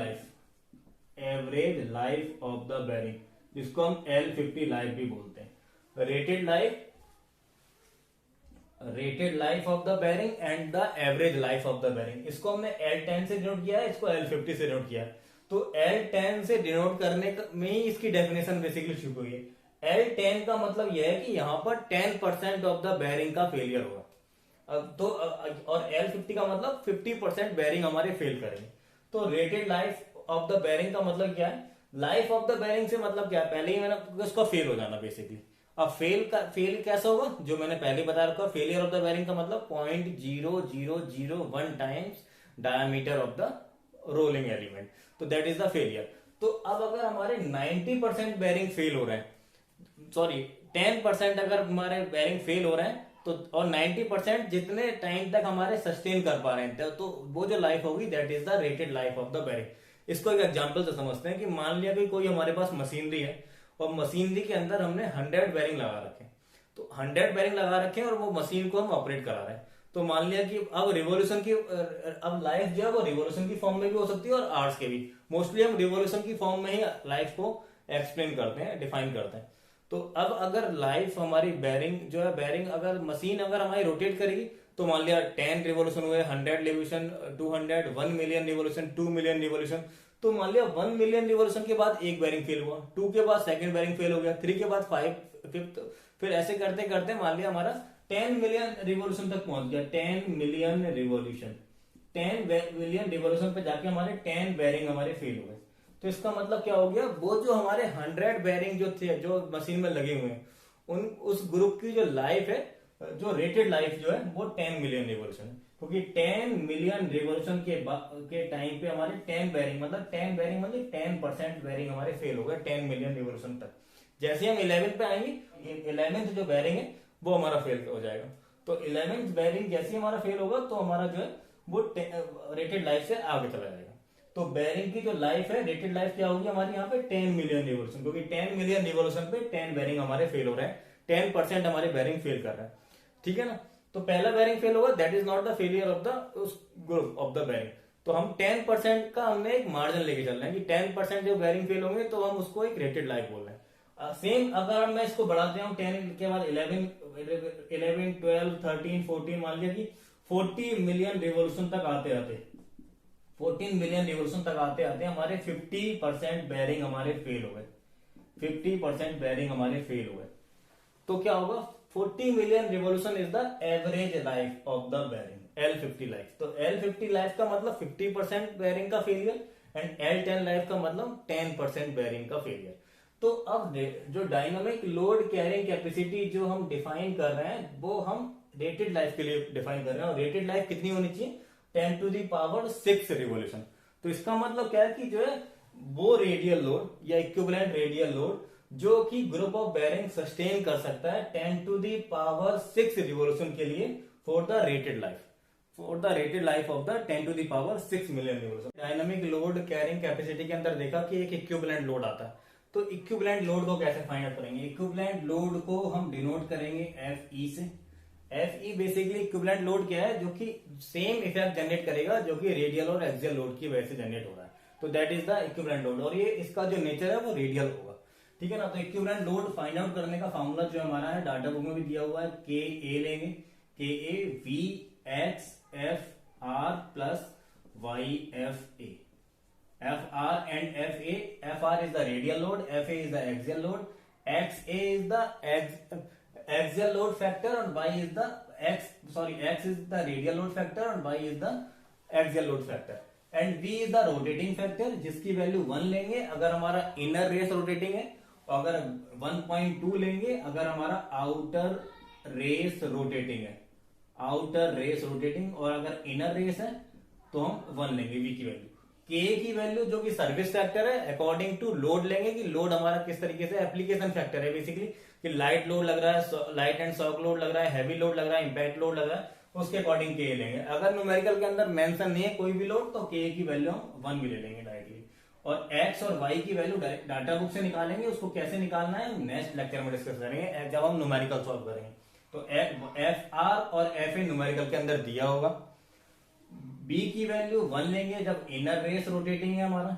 life of the bearing, जिसको हम L50 लाइफ भी बोलते हैं। Rated life of the bearing and the average life of the bearing, इसको हमने L10 से डिनोट किया है, इसको L50 से डिनोट किया है। तो L10 से डिनोट करने में ही इसकी डेफिनेशन बेसिकली शुरू हुई है। L10 का मतलब यह है कि यहां पर 10% ऑफ द बेरिंग का फेलियर होगा। तो और L50 का मतलब 50% बेरिंग हमारे फेल करेंगे। तो rated life of the bearing का मतलब क्या है, लाइफ ऑफ द बेरिंग से मतलब क्या है, पहले ही मैंने उसका फेल हो जाना बेसिकली। अब फेल कैसा होगा, जो मैंने पहले बता रखा, फेलियर ऑफ द बेरिंग का मतलब 0.0001 times diameter of the rolling element, तो दैट इज द फेलियर। तो अब अगर हमारे 90% बेरिंग फेल हो रहे हैं, सॉरी 10% अगर हमारे बेरिंग फेल हो रहे हैं तो, और 90% जितने टाइम तक हमारे सस्टेन कर पा रहे हैं, तो वो जो लाइफ होगी that is the rated life of the bearing. इसको एक एग्जांपल से समझते हैं कि मान लिया कि कोई हमारे पास मशीनरी है और मशीनरी के अंदर हमने 100 बेरिंग लगा रखे हैं, तो 100 बेरिंग लगा रखे हैं और वो मशीन को हम ऑपरेट करा रहे हैं। तो मान लिया कि अब रिवोल्यूशन की अब लाइफ जो है वो रिवोल्यूशन की फॉर्म में भी हो सकती है और आवर्स के भी। मोस्टली हम रिवोल्यूशन की फॉर्म में ही लाइफ को एक्सप्लेन करते हैं, डिफाइन करते हैं। तो अब अगर लाइफ हमारी बेरिंग जो है, बेरिंग अगर मशीन अगर हमारी रोटेट करेगी तो मान लिया 10 रिवोल्यूशन हुए, 100 revolution, 200, 1 million revolution, 2 million revolution. तो मान लिया 1 मिलियन रिवोल्यूशन के बाद एक बेरिंग फेल हुआ, 2 के बाद सेकंड बेरिंग फेल हो गया, 3 के बाद 5, 5th, फिर ऐसे करते करते मान लिया हमारा 10 मिलियन रिवोल्यूशन तक पहुंच गया। 10 मिलियन रिवोल्यूशन पे जाके हमारे 10 बेरिंग हमारे फेल हो गए। तो इसका मतलब क्या हो गया, वो जो हमारे 100 बेरिंग जो थे जो मशीन में लगे हुए हैं, उस ग्रुप की जो लाइफ है, जो रेटेड लाइफ जो है वो 10 मिलियन रिवोल्यूशन है। क्योंकि 10 मिलियन रिवोल्यूशन के टाइम पे हमारे 10 बेरिंग मतलब 10% बेरिंग हमारे फेल हो गए 10 मिलियन रिवोल्यूशन तक। जैसे हम 11 पे आएंगे, 11th जो बेरिंग है वो हमारा फेल हो जाएगा। तो 11th बेरिंग जैसे ही हमारा फेल होगा तो हमारा जो है वो रेटेड लाइफ से आगे चला जाएगा। तो बेरिंग की जो लाइफ है, रेटेड लाइफ क्या होगी हमारी यहाँ पे 10 मिलियन रिवोल्यूशन, क्योंकि 10 मिलियन रिवोल्यूशन पे 10 बेरिंग हमारे फेल हो रहे हैं, 10% हमारे बेरिंग फेल कर रहे हैं, ठीक है ना। तो पहला बेरिंग फेल होगा, that is not the failure of the group of the bearing. तो हम 10% का हमने एक मार्जिन लेके चल रहे हैं कि 10% जो बेरिंग फेल होंगे तो हम उसको एक रेटेड लाइफ बोल रहे हैं। सेम अगर मैं इसको बढ़ाते हूँ 10 के बाद 11, 12, 13, 14, मान लिया कि 40 मिलियन रिवोल्यूशन तक आते 14 मिलियन रिवोल्यूशन तक आते हमारे 50% बेरिंग हमारे फेल हो गए, 50% बेरिंग हमारे फेल हो गए। तो क्या होगा, 40 million revolution is the average life of the bearing, L50 life. तो L50 लाइफ का मतलब 50% बेरिंग का फेलियर एंड L10 लाइफ का मतलब 10% बेरिंग का फेलियर। तो अब जो डायनामिक लोड कैरिंग कैपेसिटी जो हम डिफाइन कर रहे हैं वो हम रेटेड लाइफ के लिए डिफाइन कर रहे हैं, और रेटेड लाइफ कितनी होनी चाहिए, 10 टू दी पावर 6 रिवोल्यूशन। तो इसका मतलब क्या है कि जो है वो रेडियल लोड या इक्विवेलेंट रेडियल लोड जो कि ग्रुप ऑफ बेरिंग सस्टेन कर सकता है 10 टू दी पावर 6 रिवोल्यूशन के लिए for the rated life. For the rated life of the 10⁶ million Euros. Dynamic load carrying capacity के अंदर देखा कि एक इक्विवेलेंट लोड आता है, तो इक्विवेलेंट लोड को कैसे फाइंड आउट करेंगे? इक्विवेलेंट लोड को हम डिनोट करेंगे FE से। FE बेसिकली इक्विवेलेंट लोड क्या है? जो कि सेम इफेक्ट जनरेट करेगा जो कि रेडियल और एक्सियल लोड की वजह से जनरेट हो रहा है, तो that is the equivalent load, और ये इसका जो नेचर है वो रेडियल होगा, ठीक है ना। तो इक्विवेलेंट लोड फाइंड आउट करने का फॉर्मूला जो हमारा है डाटा बुक में भी दिया हुआ है, KA लेंगे, KA VXFR plus YFA। FR and FA, FR is the radial load, FA is the axial load, XA is the axial load factor and Y is the X is the radial load factor and Y is the axial load factor, and V is the rotating factor जिसकी value 1 लेंगे अगर हमारा inner race rotating है, और अगर 1.2 लेंगे अगर हमारा आउटर रेस रोटेटिंग है, आउटर रेस रोटेटिंग, और अगर इनर रेस है तो हम 1 लेंगे V की वैल्यू। K की वैल्यू जो कि सर्विस फैक्टर है, अकॉर्डिंग टू लोड लेंगे कि लोड हमारा किस तरीके से, एप्लीकेशन फैक्टर है बेसिकली, कि लाइट लोड लग रहा है, लाइट एंड शॉक लोड लग रहा है, हैवी लोड लग रहा है, इंपैक्ट लोड लग रहा है, उसके अकॉर्डिंग K लेंगे। अगर न्यूमेरिकल के अंदर मेंशन नहीं है कोई भी लोड तो K की वैल्यू हम 1 भी ले लेंगे डायरेक्टली, और X और Y की वैल्यू डाटा बुक से निकालेंगे। उसको कैसे निकालना है नेक्स्ट लेक्चर में डिस्कस करेंगे जब हम न्यूमेरिकल सॉल्व करेंगे। तो FR और FA न्यूमेरिकल के अंदर दिया होगा। B की वैल्यू 1 लेंगे जब इनर रेस रोटेटिंग है हमारा,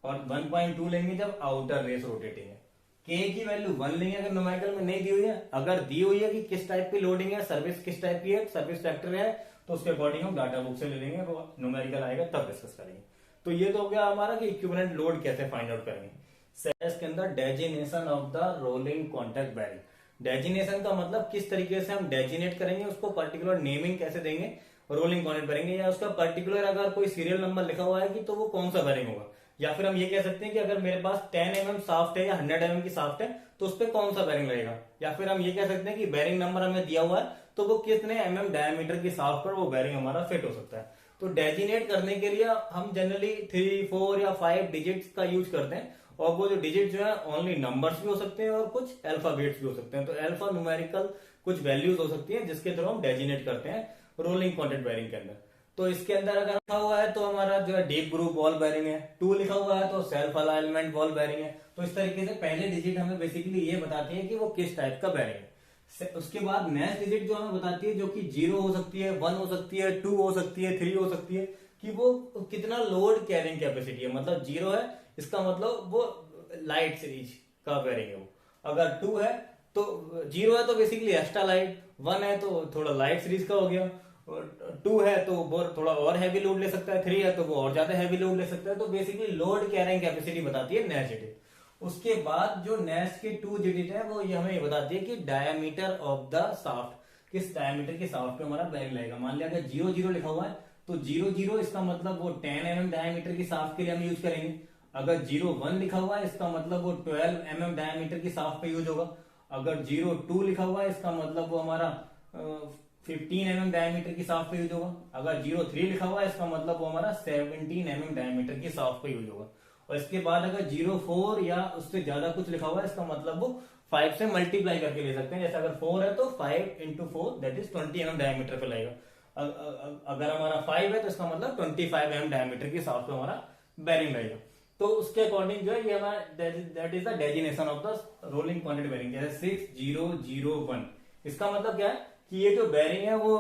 और 1.2 लेंगे जब आउटर रेस रोटेटिंग है। K की वैल्यू 1 लेंगे अगर न्यूमेरिकल में नहीं दी हुई है, अगर दी हुई है कि किस टाइप की लोडिंग है, सर्विस किस टाइप की है, सर्विस फैक्टर है, तो उसके अकॉर्डिंग हम डाटा बुक से ले लेंगे, वो न्यूमेरिकल आएगा तब डिस्कस करेंगे। तो ये तो हो गया हमारा कि इक्विवेलेंट लोड कैसे फाइंड आउट करेंगे। सेस के अंदर designation of the rolling contact bearing. Designation का मतलब किस तरीके से हम डेजिनेट करेंगे, उसको पर्टिकुलर नेमिंग कैसे देंगे, रोलिंग कॉन्टैक्ट बेरिंग, या उसका पर्टिकुलर अगर कोई सीरियल नंबर लिखा हुआ है कि तो वो कौन सा बेरिंग होगा, या फिर हम ये कह सकते हैं कि अगर मेरे पास 10 mm शाफ्ट है या 100 mm की शाफ्ट है तो उस पर कौन सा बेरिंग लगेगा, या फिर हम ये कह सकते हैं कि बेरिंग नंबर हमें दिया हुआ है तो वो कितने डायमीटर की शाफ्ट पर वो बेरिंग हमारा फिट हो सकता है। तो डेजिनेट करने के लिए हम जनरली 3, 4 या 5 डिजिट्स का यूज करते हैं, और वो जो डिजिट जो है ओनली नंबर्स भी हो सकते हैं और कुछ अल्फाबेट्स भी हो सकते हैं। तो अल्फा न्यूमेरिकल कुछ वैल्यूज हो सकती है जिसके थ्रू हम डेजिनेट करते हैं रोलिंग कॉन्टैक्ट बेरिंग के अंदर। तो इसके अंदर अगर लिखा हुआ है तो हमारा जो है डीप ग्रुव बॉल बेरिंग है, 2 लिखा हुआ है तो सेल्फ अलाइनमेंट बॉल बेरिंग है। तो इस तरीके से पहले डिजिट हमें बेसिकली ये बताती है कि वो किस टाइप का बेरिंग है। उसके बाद नेक्स्ट डिजिट जो हमें बताती है, जो कि 0 हो सकती है, 1 हो सकती है, 2 हो सकती है, 3 हो सकती है, कि वो कितना लोड कैरिंग कैपेसिटी है। मतलब 0 है इसका मतलब वो लाइट सीरीज का बेरिंग है वो, अगर 2 है तो 0 है तो बेसिकली एक्स्ट्रा लाइट, 1 है तो थोड़ा लाइट सीरीज का हो गया, 2 है तो वो थोड़ा और हैवी लोड ले सकता है, 3 है तो वो और ज्यादा हैवी लोड ले सकता है। तो बेसिकली लोड कैरिंग कैपेसिटी बताती है नेक्स्ट डिजिट। उसके बाद जो नेक्स्ट के 2 डिजिट है वो ये हमें ये बताती है कि डायमीटर ऑफ द शाफ्ट, किस डायमीटर के शाफ्ट पे हमारा बेरिंग लगेगा। मान लिया अगर 0 लिखा हुआ है तो 0 इसका मतलब वो 10 mm डायमीटर की शाफ्ट के लिए हम यूज करेंगे। अगर 01 लिखा हुआ है इसका मतलब वो 12 mm डायमीटर की शाफ्ट पे यूज होगा। अगर 02 लिखा हुआ है इसका मतलब वो हमारा 15 mm डायमीटर की शाफ्ट पे यूज होगा। अगर 03 लिखा हुआ है इसका मतलब वो हमारा 17 mm डायमीटर की शाफ्ट पे यूज होगा। और इसके बाद अगर 04 या उससे ज्यादा कुछ लिखा हुआ है इसका मतलब वो 5 से मल्टीप्लाई करके ले सकते हैं। जैसे अगर 4 है तो 5 into 4 that is 20 mm diameter पे लगेगा। अगर हमारा 5 है तो इसका मतलब 25 mm डायमीटर की शाफ्ट पे हमारा बेरिंग लगेगा। तो उसके अकॉर्डिंग जो है ये हमारा that is the designation of the rolling contact bearing. जैसे 6001 इसका मतलब क्या है कि ये जो बेरिंग है वो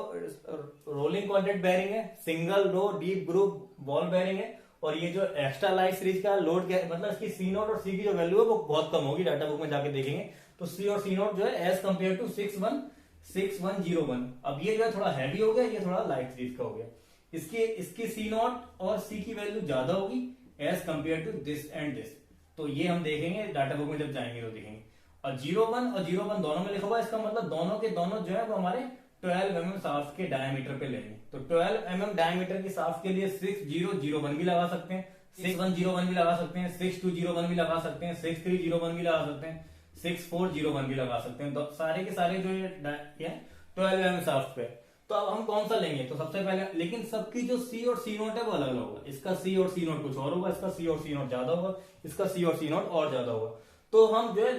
रोलिंग कॉन्टैक्ट बेरिंग है, single row deep groove ball bearing है। और ये जो एक्स्ट्रा लाइट सीरीज का लोड क्या मतलब इसकी C0 और C की जो वैल्यू है वो बहुत कम होगी, डाटा बुक में जाके देखेंगे। तो C और C0 जो है एज कम्पेयर टू 6101। अब ये जो है थोड़ा हैवी हो गया, ये थोड़ा लाइट सीरीज का हो गया। इसकी C0 और C की वैल्यू ज्यादा होगी as compare to this and this. तो ये हम देखेंगे डाटा बुक में जब जाएंगे तो देखेंगे। और 01 और 01 दोनों में लिखा हुआ है, इसका मतलब दोनों के दोनों जो है वो हमारे 12 mm शाफ्ट के डायमीटर पे लेंगे। तो 12 mm डायमीटर की शाफ्ट के लिए 6001 भी लगा सकते हैं, 6101 भी लगा सकते हैं, 6201 भी लगा सकते हैं, 6301 भी लगा सकते हैं, 6401 भी लगा सकते हैं। तो सारे के सारे जो ये 12 mm शाफ्ट पे। तो अब हम कौन सा लेंगे? तो सबसे पहले, लेकिन सबकी जो C और C0 है वो अलग अलग होगा। इसका C और C0 कुछ और होगा, इसका C और C0 ज्यादा होगा, इसका C और C0 और ज्यादा होगा। तो हम जो है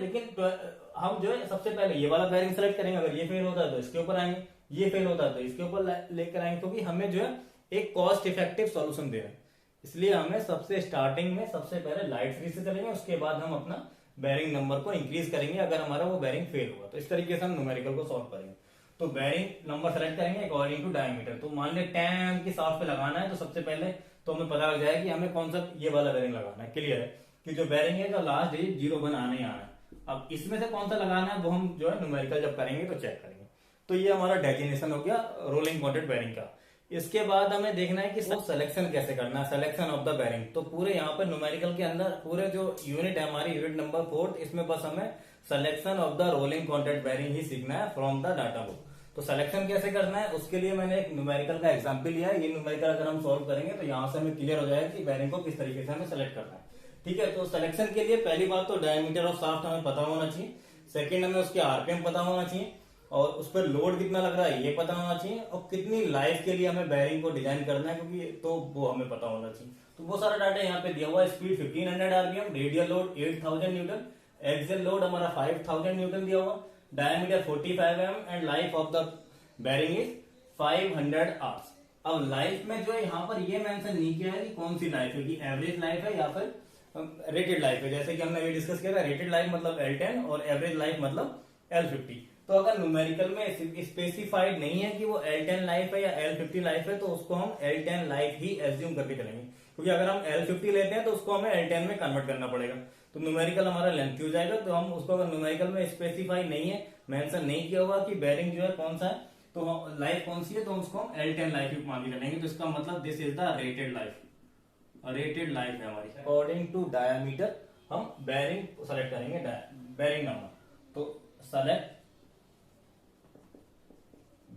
हम जो है सबसे पहले ये वाला बेरिंग सेलेक्ट करेंगे। अगर ये फेल होता है तो इसके ऊपर आएंगे, ये फेल होता है तो इसके ऊपर लेकर आएंगे, क्योंकि हमें जो है एक कॉस्ट इफेक्टिव सॉल्यूशन दे रहे हैं, इसलिए हमें सबसे स्टार्टिंग में सबसे पहले लाइट सीरीज से चलेंगे, उसके बाद हम अपना बेरिंग नंबर को इंक्रीज करेंगे अगर हमारा वो बेरिंग फेल हुआ। तो इस तरीके से हम न्यूमेरिकल को सॉल्व करेंगे। तो बेरिंग नंबर सेलेक्ट करेंगे अकॉर्डिंग टू डायमीटर। तो मान ले 10 की शाफ्ट पे लगाना है, तो सबसे पहले तो हमें पता लग जाएगा कि हमें कौन सा ये वाला बेरिंग लगाना है। क्लियर है कि जो बेरिंग है जो लास्ट डिजिट 0 आने ही आना है। अब इसमें से कौन सा लगाना है वो हम जो है न्यूमेरिकल जब करेंगे तो चेक करेंगे। तो ये हमारा डेजिनेशन हो गया रोलिंग कॉन्टैक्ट बेरिंग का। इसके बाद हमें देखना है कि वो सिलेक्शन कैसे करना है, सिलेक्शन ऑफ द बेरिंग। तो पूरे यहाँ पर न्यूमेरिकल के अंदर पूरे जो यूनिट है हमारी यूनिट नंबर 4, इसमें बस हमें selection of the rolling contact bearing ही सीखना है फ्रॉम द डाटा बुक। तो सिलेक्शन कैसे करना है उसके लिए मैंने एक न्यूमेरिकल का एग्जाम्पल लिया है। ये न्यूमेरिकल अगर हम सॉल्व करेंगे तो यहाँ से हमें क्लियर हो जाएगा कि बेरिंग को किस तरीके से हमें सेलेक्ट करना है। ठीक है, तो सिलेक्शन के लिए पहली बात तो डायमीटर ऑफ शाफ्ट हमें पता होना चाहिए। सेकंड हमें उसके आरपीएम पता होना चाहिए, और उस पर लोड कितना लग रहा है ये पता होना चाहिए, और कितनी लाइफ के लिए हमें बेरिंग को डिजाइन करना है क्योंकि तो वो हमें पता होना चाहिए। तो वो सारा डाटा यहाँ पे दिया हुआ है। Speed 1500 RPM, radial load 8000 newton, axial load हमारा 5000 न्यूटन दिया हुआ, diameter 45 and life of the bearing is 500 hours. अब लाइफ में जो है यहाँ पर ये मेंशन नहीं किया है कि कौन सी लाइफ है, कि एवरेज लाइफ है या फिर रेटेड लाइफ है। जैसे कि हमने ये डिस्कस किया था, रेटेड लाइफ मतलब L10 और एवरेज लाइफ मतलब L50। तो अगर न्यूमेरिकल में स्पेसिफाइड नहीं है कि वो L10 लाइफ है या L50 लाइफ है, तो उसको हम L10 लाइफ ही एज्यूम करके चलेंगे, क्योंकि अगर हम L50 लेते हैं तो उसको हमें L10 में कन्वर्ट करना पड़ेगा। तो न्यूमेरिकल हमारा लेंथी हो जाएगा। तो हम उसको अगर न्यूमेरिकल में स्पेसिफाई नहीं है, मेंशन नहीं किया हुआ कि बेरिंग जो है कौन सा है, तो लाइफ कौन सी है, तो उसको हम L10 लाइफ ही मान के चलेंगे। तो इसका मतलब this is the rated life, rated life है हमारी। अकॉर्डिंग टू डायमीटर हम बेरिंग सेलेक्ट करेंगे, बेरिंग नंबर। तो select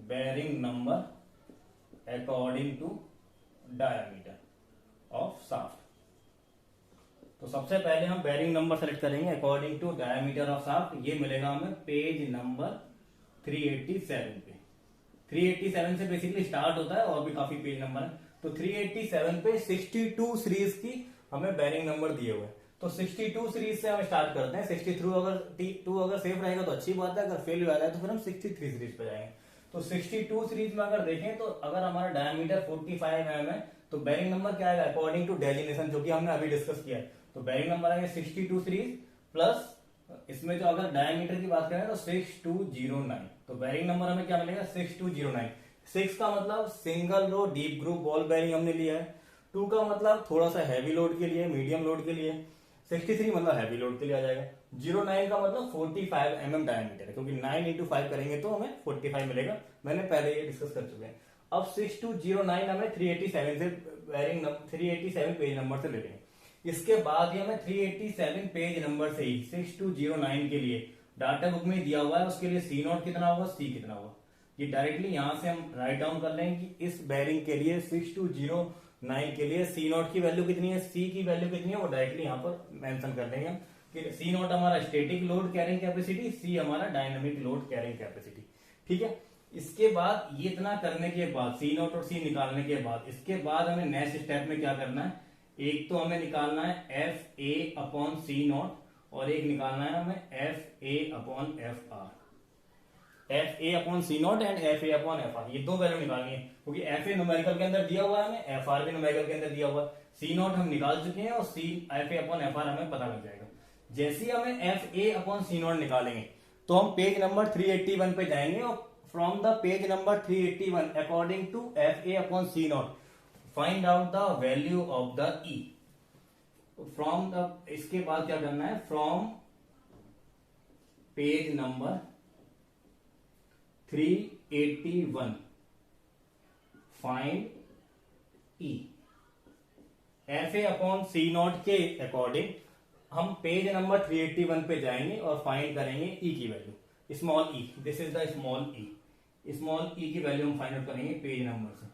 bearing number according to diameter of shaft. तो सबसे पहले हम बेरिंग नंबर सेलेक्ट करेंगे according to diameter of shaft. ये मिलेगा हमें पेज नंबर 387 पे। 387 से बेसिकली स्टार्ट होता है, और भी काफी पेज नंबर है। तो 387 पे 62 सीरीज की हमें बेरिंग नंबर दिए हुए हैं। तो 62 सीरीज से हम स्टार्ट करते हैं। 63 अगर सेफ रहेगा तो अच्छी बात है, अगर फेल हो जाए तो फिर हम 63 सीरीज पे जाएंगे। तो 62 सीरीज में अगर देखें तो अगर हमारा डायमीटर 45 mm है, तो बेरिंग नंबर क्या आएगा अकॉर्डिंग टू डेजिनेशन, जो कि हमने अभी डिस्कस किया है। तो बेरिंग नंबर आएगा 62 सीरीज प्लस इसमें जो अगर डायमीटर की बात करें तो 6209। तो बेरिंग नंबर हमें क्या मिलेगा 6209। 6 का मतलब single row deep group ball bearing हमने लिया है। 2 का मतलब थोड़ा सा हैवी लोड के लिए, मीडियम लोड के लिए। 63 मतलब हैवी लोड के लिए आ जाएगा। 09 का मतलब 45 mm डायमीटर है, क्योंकि 9 into 5 करेंगे तो हमें 45 मिलेगा। मैंने पहले ये डिस्कस कर चुके हैं। अब 6209 हमें 387 से बेरिंग 387 पेज नंबर से ले लेंगे। इसके बाद ही हमें 387 पेज नंबर से ही 6209 के लिए डाटा बुक में दिया हुआ है, उसके लिए सी नॉट कितना होगा, सी कितना होगा, ये डायरेक्टली यहां से हम राइट डाउन कर लेंगे कि इस बेरिंग के लिए 6209 के लिए सी नॉट की वैल्यू कितनी है, सी की वैल्यू कितनी है, वो डायरेक्टली यहाँ पर मेंशन कर देंगे हम कि सी नॉट हमारा स्टैटिक लोड कैरिंग कैपेसिटी, सी हमारा डायनामिक लोड कैरिंग कैपेसिटी। ठीक है, इसके बाद ये इतना करने के बाद सी नॉट और सी निकालने के बाद इसके बाद हमें नेक्स्ट स्टेप में क्या करना है, एक तो हमें निकालना है F A upon C not, और एक निकालना है हमें F A upon F R. F A upon C not and F A upon F R, ये दो वैल्यू निकालनी है, क्योंकि एफ ए न्यूमेरिकल के अंदर दिया हुआ है हमें, एफ आर भी न्यूमेरिकल के अंदर दिया हुआ है। सी नॉट हम निकाल चुके हैं और C F A upon F R हमें पता लग जाएगा। जैसे ही हमें F A upon C not निकालेंगे तो हम पेज नंबर 381 पे जाएंगे, और from the page number 381 according to F A upon C not find out the value of the E. From the, इसके बाद क्या करना है, from page number 381 find E. F A upon C not के according हम page number 381 पे जाएंगे और फाइंड करेंगे ई की value, small E, this is the small E. Small E की वैल्यू हम फाइंड आउट करेंगे पेज नंबर से।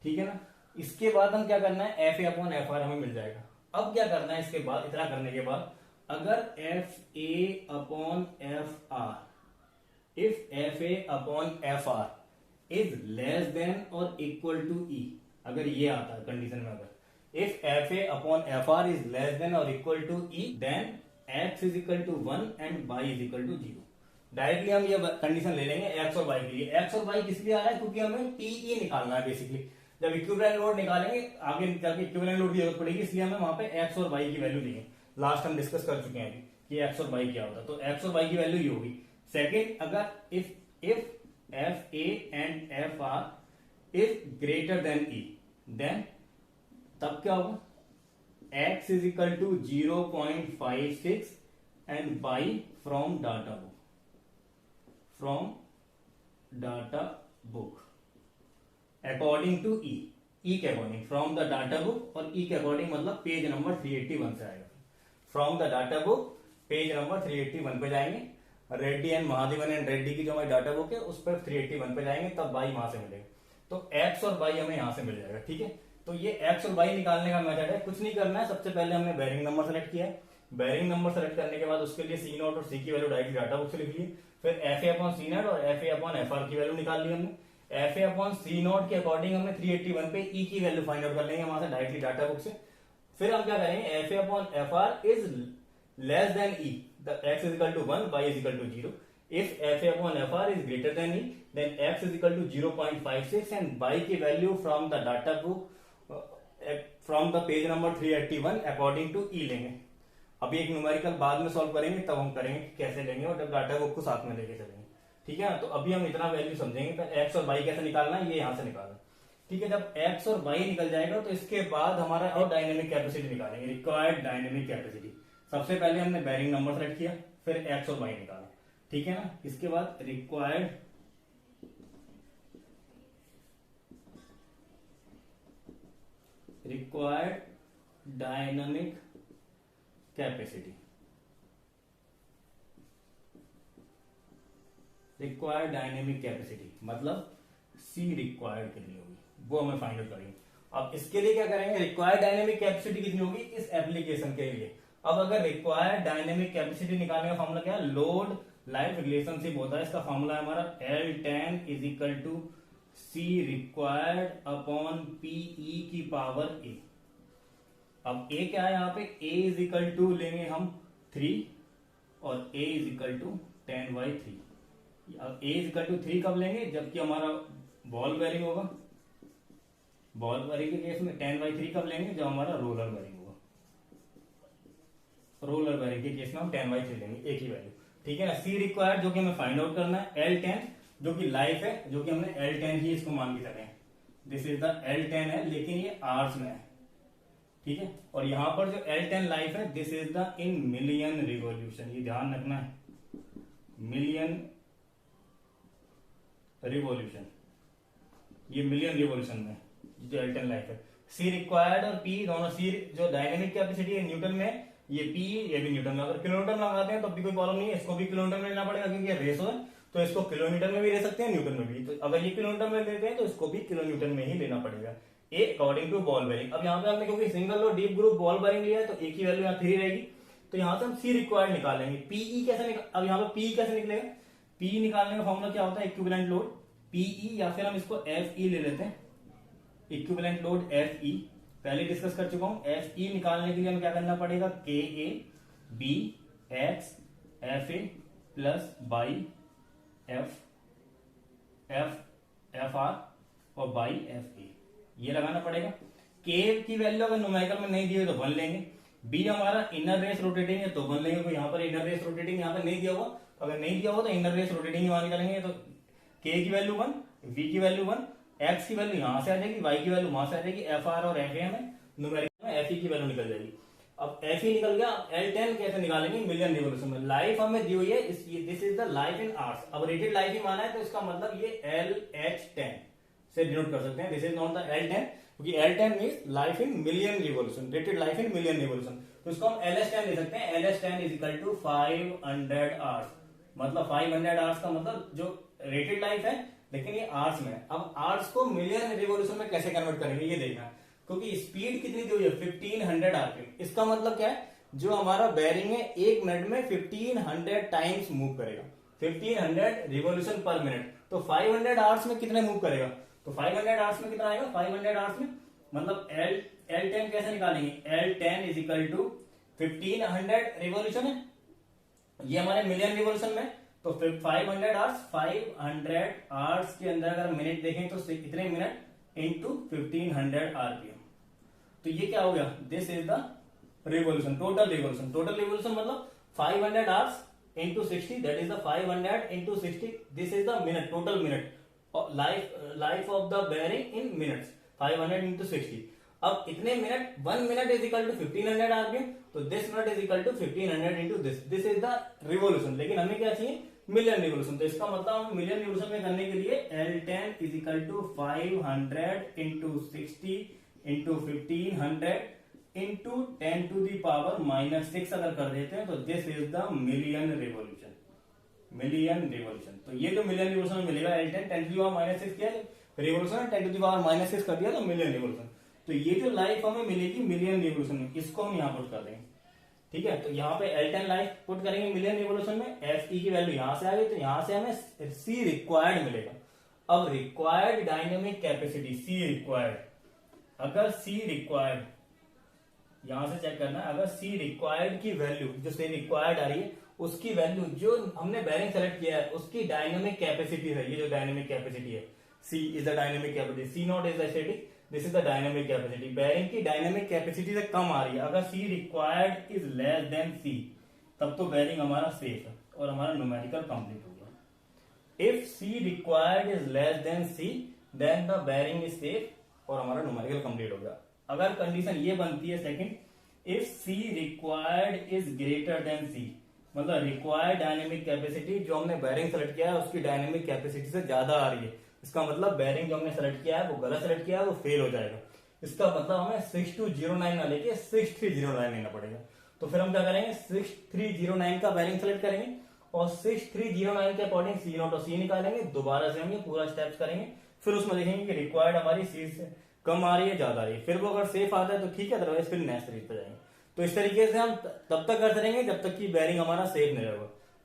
ठीक है ना, इसके बाद हम क्या करना है, F A upon F R हमें मिल जाएगा। अब क्या करना है इसके बाद, इतना करने के बाद अगर F A upon F R, if F A upon F R is less than और इक्वल टू ई, अगर ये आता है कंडीशन में, अगर if F A upon F R is less than और equal to E, then X is equal to 1 and Y is equal to 0। Directly हम ये कंडीशन ले लेंगे एक्स और वाई के लिए। एक्स और वाई किस लिए आ रहा है, क्योंकि हमें टीई निकालना है बेसिकली। जब इक्विवेलेंट लोड निकालेंगे आगे जाके इक्विवेलेंट लोड की जरूरत पड़ेगी, इसलिए हमें वहां पे एक्स और वाई की वैल्यू देंगे। लास्ट हम डिस्कस कर चुके हैं अभी कि एक्स और वाई क्या होता है, तो एक्स और वाई की वैल्यू ये होगी। सेकेंड, अगर if F A and F R is greater than E, then तब क्या होगा, x is equal to 0.56 and y from data book according to E के according, from the data book, और E के according मतलब page number 381 से आएगा। From the data book page number 381 पे जाएंगे, रेड्डी एंड महादेवन एंड रेड्डी की जो हमारी डाटा बुक है उस पर 381 पे जाएंगे, तब y वहां से मिलेगा। तो x और y हमें यहां से मिल जाएगा। ठीक है, तो ये x और y निकालने का मेथड है। कुछ नहीं करना है, सबसे पहले हमने बेरिंग नंबर सेलेक्ट किया है। बेरिंग नंबर सेलेक्ट करने के बाद उसके लिए सी नॉट और सी की वैल्यू डायरेक्टली डाटा बुक से लिख ली। फिर F A upon C not और F A upon F R की वैल्यू निकाल ली हमने। F A upon C not के अकॉर्डिंग हमने 381 पे ई की वैल्यू फाइंड आउट कर लेंगे वहां से डायरेक्टली डाटा बुक से। फिर हम क्या करेंगे, F A upon F R is less than E, the X is equal to 1, y is equal to 0। If fa upon fr is greater than e, then x is equal to 0.56 and y की value from the data book from the page number 381 according to e लेंगे। अभी एक numerical बाद में solve करेंगे, तब हम करेंगे कि कैसे लेंगे और जब डाटा बुक को साथ में लेके चलेंगे। ठीक है, तो अभी हम इतना वैल्यू समझेंगे। तो x और y कैसे निकालना है, ये यहां से निकालना। ठीक है, जब x और y निकल जाएगा तो इसके बाद हमारा और डायनेमिक कैपेसिटी निकालेंगे, रिक्वायर्ड डायनेमिक कैपेसिटी। सबसे पहले हमने बेरिंग नंबर सेलेक्ट किया, फिर x और y निकाला। ठीक है ना, इसके बाद required dynamic capacity, required dynamic capacity मतलब सी रिक्वायर्ड कितनी होगी वो हमें फाइंड आउट करेंगे। अब इसके लिए क्या करेंगे, रिक्वायर्ड डायनेमिक कैपेसिटी कितनी होगी इस एप्लीकेशन के लिए। अब अगर रिक्वायर्ड डायनेमिक कैपेसिटी निकालने का फॉर्मूला क्या है, लोड लाइफ रिलेशनशिप होता है। इसका फॉर्मूला है हमारा L10 is equal to C required upon P E power A. अब ए क्या है यहाँ पे, a इज इक्वल टू लेंगे हम 3 और a इज इक्वल टू 10/3। अब a इज इक्वल टू 3 कब लेंगे, जबकि हमारा बॉल बेरिंग होगा। बॉल बेरिंग के केस में 10/3 कब लेंगे, जब हमारा रोलर बेरिंग होगा। रोलर बेरिंग के केस में हम 10/3 लेंगे, एक ही वैल्यू। ठीक है ना, सी रिक्वायर्ड जो कि हमें फाइंड आउट करना है, L10 जो कि लाइफ है, जो कि हमने L10 ही इसको मान के चले हैं। दिस इज द L10 है, लेकिन ये आवर्स में है। ठीक है, और यहां पर जो L10 लाइफ है, this is the in million revolution, ये ध्यान रखना है, मिलियन रिवॉल्यूशन, ये मिलियन रिवॉल्यूशन में जो L10 लाइफ है। सी रिक्वायर्ड और पी दोनों, सी जो डायनेमिक कैपेसिटी है न्यूटन में, ये पी ये भी न्यूटन में। अगर किलोमीटर में लगाते हैं तो भी कोई प्रॉब्लम नहीं है, इसको भी किलोमीटर में लेना पड़ेगा क्योंकि ये रेशो है, तो इसको किलोमीटर में भी ले सकते हैं, न्यूटन में भी। तो अगर ये किलोमीटर में लेते हैं तो इसको भी किलोमीटर में ही लेना पड़ेगा, ए अकॉर्डिंग टू बॉल बेरिंग। अब यहाँ पे हमने क्योंकि सिंगल और डीप ग्रुप बॉल बेरिंग लिया है तो एक ही वैल्यू यहाँ 3 रहेगी, तो यहाँ से हम सी रिक्वायर्ड निकालेंगे। पीई कैसे अब यहाँ पे पी कैसे निकलेगा, पी निकालने का फॉर्मूला क्या होता है, इक्विवेलेंट लोड पीई, या फिर हम इसको एफ ई ले लेते हैं, इक्विवेलेंट लोड एफ ई पहले डिस्कस कर चुका हूं। एफ ई निकालने के लिए हमें क्या करना पड़ेगा, के A B X F A plus by F F R और बाई एफ ए, ये लगाना पड़ेगा। के की वैल्यू अगर न्यूमेरिकल में नहीं दी हो तो 1 लेंगे। बी हमारा इनर रेस रोटेटिंग है तो 1 लेंगे, कोई यहाँ पर इनर रेस रोटेटिंग यहाँ पर नहीं दिया हुआ, अगर नहीं दिया हुआ तो इनर रेस रोटेटिंग ही वहां निकालेंगे। तो के की वैल्यू 1, बी की वैल्यू 1, एक्स की वैल्यू यहां से आ जाएगी, वाई की वैल्यू वहां से आ जाएगी, एफ आर और एफ ए में न्यूमेरिकल में एफ ई की वैल्यू निकल जाएगी। अब एफ ई निकल गया, L10 कैसे निकालेंगे, मिलियन रिवॉल्यूशन में। लाइफ हमें दी हुई है, this is the life in hours. अब रेटेड लाइफ ही माना है तो इसका मतलब ये LH10 से डिनोट कर सकते हैं, this is not the L10, क्योंकि L10 means life in million revolution, rated life in million revolution. तो इसको हम LH10 ले सकते हैं। LH10 is equal to 500 hours, मतलब 500 आवर्स का मतलब जो रेटेड लाइफ है, लेकिन ये आवर्स में। अब आवर्स को मिलियन रिवॉल्यूशन में कैसे कन्वर्ट करेंगे ये देखना, क्योंकि स्पीड कितनी दी हुई है 1500 आरपीएम। इसका मतलब क्या है, जो हमारा बेरिंग है 1 मिनट में 1500 टाइम्स मूव करेगा, 1500 रिवॉल्यूशन पर मिनट। तो 500 आवर्स में कितने मूव करेगा, तो 500 आवर्स में कितना आएगा, 500 आवर्स में मतलब L10 कैसे निकालेंगे, L10 is equal to 1500 revolution है, ये हमारे मिलियन रिवॉल्यूशन में, तो 500 आवर्स, 500 आवर्स के अंदर अगर मिनट देखें तो कितने मिनट इंटू 1500 आरपीएम। तो ये क्या हो गया, this is the revolution, total revolution. Total revolution मतलब 500 hours into 60, that is the 500 into 60, this is the minute, total minute, life of the bearing in minutes, 500 into 60। अब इतने minute, 1 minute is equal to 1500 RPM, तो this minute is equal to 1500 into this is the revolution. लेकिन हमें क्या चाहिए, million revolution. तो इसका मतलब हमें मिलियन रिवोल्यूशन में करने के लिए L10 is equal to 500 into 60 into 1500 into 10 to the power -6 अगर कर देते हैं तो this is the million revolution, million revolution. तो ये जो मिलियन रिवोल्यूशन मिलेगा L10 10 टू दी पावर -6 किया रिवोल्यूशन, 10 टू दी पावर -6 कर दिया तो मिलियन रिवोल्यूशन। तो ये जो लाइफ हमें मिलेगी मिलियन रिवोल्यूशन में, इसको हम यहाँ पुट कर देंगे। ठीक है, तो यहाँ पे L10 लाइफ पुट करेंगे मिलियन रिवोल्यूशन में, Fe की वैल्यू यहां से आ गई, तो यहां से हमें C रिक्वायर्ड मिलेगा। अब required dynamic capacity C required, अगर C रिक्वायर्ड यहां से चेक करना है, अगर C रिक्वायर्ड की वैल्यू जो C रिक्वायर्ड आ रही है उसकी वैल्यू जो हमने बेरिंग सेलेक्ट किया है उसकी डायनेमिक कैपेसिटी है, ये जो डायनेमिक कैपेसिटी है C is the dynamic capacity, C not is the static, this is the dynamic capacity. Bearing की डायनेमिक कैपेसिटी से कम आ रही है, अगर C required is less than C तब तो बेरिंग हमारा सेफ है और हमारा न्यूमेरिकल कंप्लीट हो गया। If C required is less than C then the bearing is safe और हमारा न्यूमेरिकल कंप्लीट हो गया। अगर कंडीशन ये बनती है second, if C required is greater then C, मतलब रिक्वायर्ड डायनेमिक कैपेसिटी जो हमने बेरिंग सेलेक्ट किया है उसकी डायनेमिक कैपेसिटी से ज्यादा आ रही है, इसका मतलब बेरिंग जो हमने सेलेक्ट किया है वो गलत सेलेक्ट किया है, वो फेल हो जाएगा। इसका मतलब हमें 6209 ना लेके 6309 लेना पड़ेगा। तो फिर हम क्या करेंगे, 6309 का बेरिंग सेलेक्ट करेंगे और 6309 के अकॉर्डिंग C नॉट और C निकालेंगे। दोबारा से हम ये पूरा स्टेप्स करेंगे, फिर उसमें देखेंगे कि रिक्वायर्ड हमारी C से कम आ रही है ज्यादा आ रही है, फिर वो अगर सेफ आता है तो ठीक है, अदरवाइज फिर नेक्स्ट स्टेज पे जाएंगे। तो इस तरीके से हम तब तक करते रहेंगे जब तक कि बेरिंग हमारा सेफ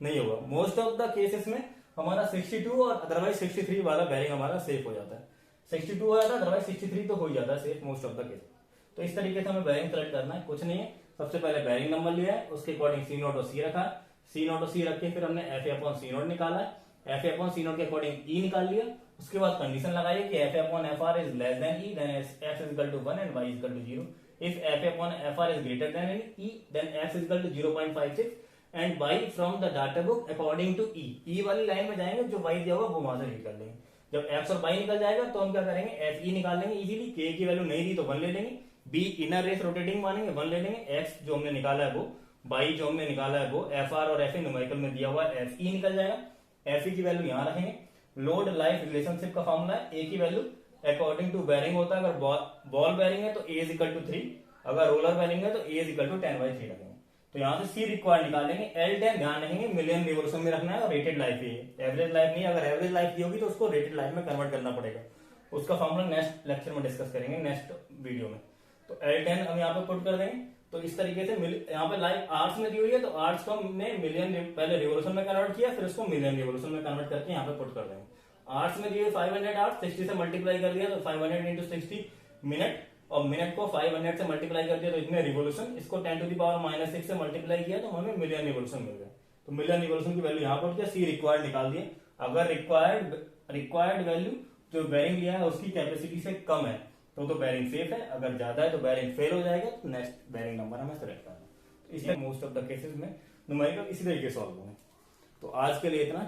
नहीं होगा। मोस्ट ऑफ द केसेस में हमारा 62 और अदरवाइज 63 वाला बेरिंग हमारा सेफ हो जाता है, 62 हो जाता है अदरवाइज 63 तो हो ही जाता है safe most of the case. तो इस तरीके से हमें बेरिंग सेलेक्ट करना है, कुछ नहीं है। सबसे पहले बेरिंग नंबर लिया है, उसके अकॉर्डिंग C नॉट और C रखा है, C नॉट और C रख के फिर हमने FA अपॉन C नॉट निकाला है, FA अपॉन C नॉट के अकॉर्डिंग E निकाल लिया। उसके बाद कंडीशन लगाइए कि FA upon FR is less than E, then F is equal to 1 and Y is equal to 0। If FA upon FR is greater than E, then X is equal to 0.56 and Y from the data book according to E। E वाली line में जाएंगे, जो Y दिया होगा वो वहां से read कर लेंगे। जब X और Y निकल जाएगा तो हम क्या करेंगे, FE निकाल लेंगे इजीली, K की वैल्यू नहीं दी तो 1 ले लेंगे, B इनर रेस रोटेटिंग मानेंगे 1 ले लेंगे, X जो हमने निकाला है वो, Y जो हमने निकाला है वो, FR और FA न्यूमेरिकल में दिया हुआ है, FE निकल जाएगा, FE की वैल्यू यहाँ रखेंगे। लोड लाइफ रिलेशनशिप का फॉर्मूला है, A की वैल्यू अकॉर्डिंग टू बेरिंग होता है, अगर बॉल बेरिंग है तो A इज इक्वल टू 3, अगर रोलर बेरिंग है तो A इज इक्वल टू 10/3 रखेंगे। तो यहाँ से C रिक्वायर्ड निकालेंगे। L10 ध्यान रखेंगे मिलियन रिवोल्यूशन में रखना है और रेटेड लाइफ ही है, एवरेज लाइफ नहीं। अगर एवरेज लाइफ दी होगी तो उसको रेटेड लाइफ में कन्वर्ट करना पड़ेगा, उसका फॉर्मूला नेक्स्ट लेक्चर में डिस्कस करेंगे, नेक्स्ट वीडियो में। तो L10 हम यहाँ पे पुट कर देंगे। तो इस तरीके से यहाँ पे लाइफ आर्ट्स में दी हुई है, तो आर्ट्स को हमने मिलियन पहले रिवोल्यूशन में कन्वर्ट किया, फिर उसको मिलियन रिवोल्यूशन में कन्वर्ट करके यहाँ पे पुट कर देंगे। आर्ट्स में दिए 500 आवर्स, 60 से मल्टीप्लाई कर दिया तो 500 इंटू 60 मिनट, और मिनट को 500 से मल्टीप्लाई कर दिया तो इतने रिवोल्यूशन, इसको 10 टू दी पावर -6 से मल्टीप्लाई किया तो हमें मिलियन रिवोल्यूशन मिल गया। तो मिलियन रिवोल्यूशन की वैल्यू यहाँ पर किया, C रिक्वायर्ड निकाल दिया। अगर रिक्वायर्ड वैल्यू जो बेरिंग लिया है उसकी कैपेसिटी से कम है तो बेरिंग सेफ है, अगर ज्यादा है तो बेरिंग फेल हो जाएगा, तो नेक्स्ट बेरिंग नंबर हमें सेलेक्ट करना है। तो इसलिए मोस्ट ऑफ द केसेस में न्यूमेरिकल इसी तरीके सॉल्व होंगे। तो आज के लिए इतना।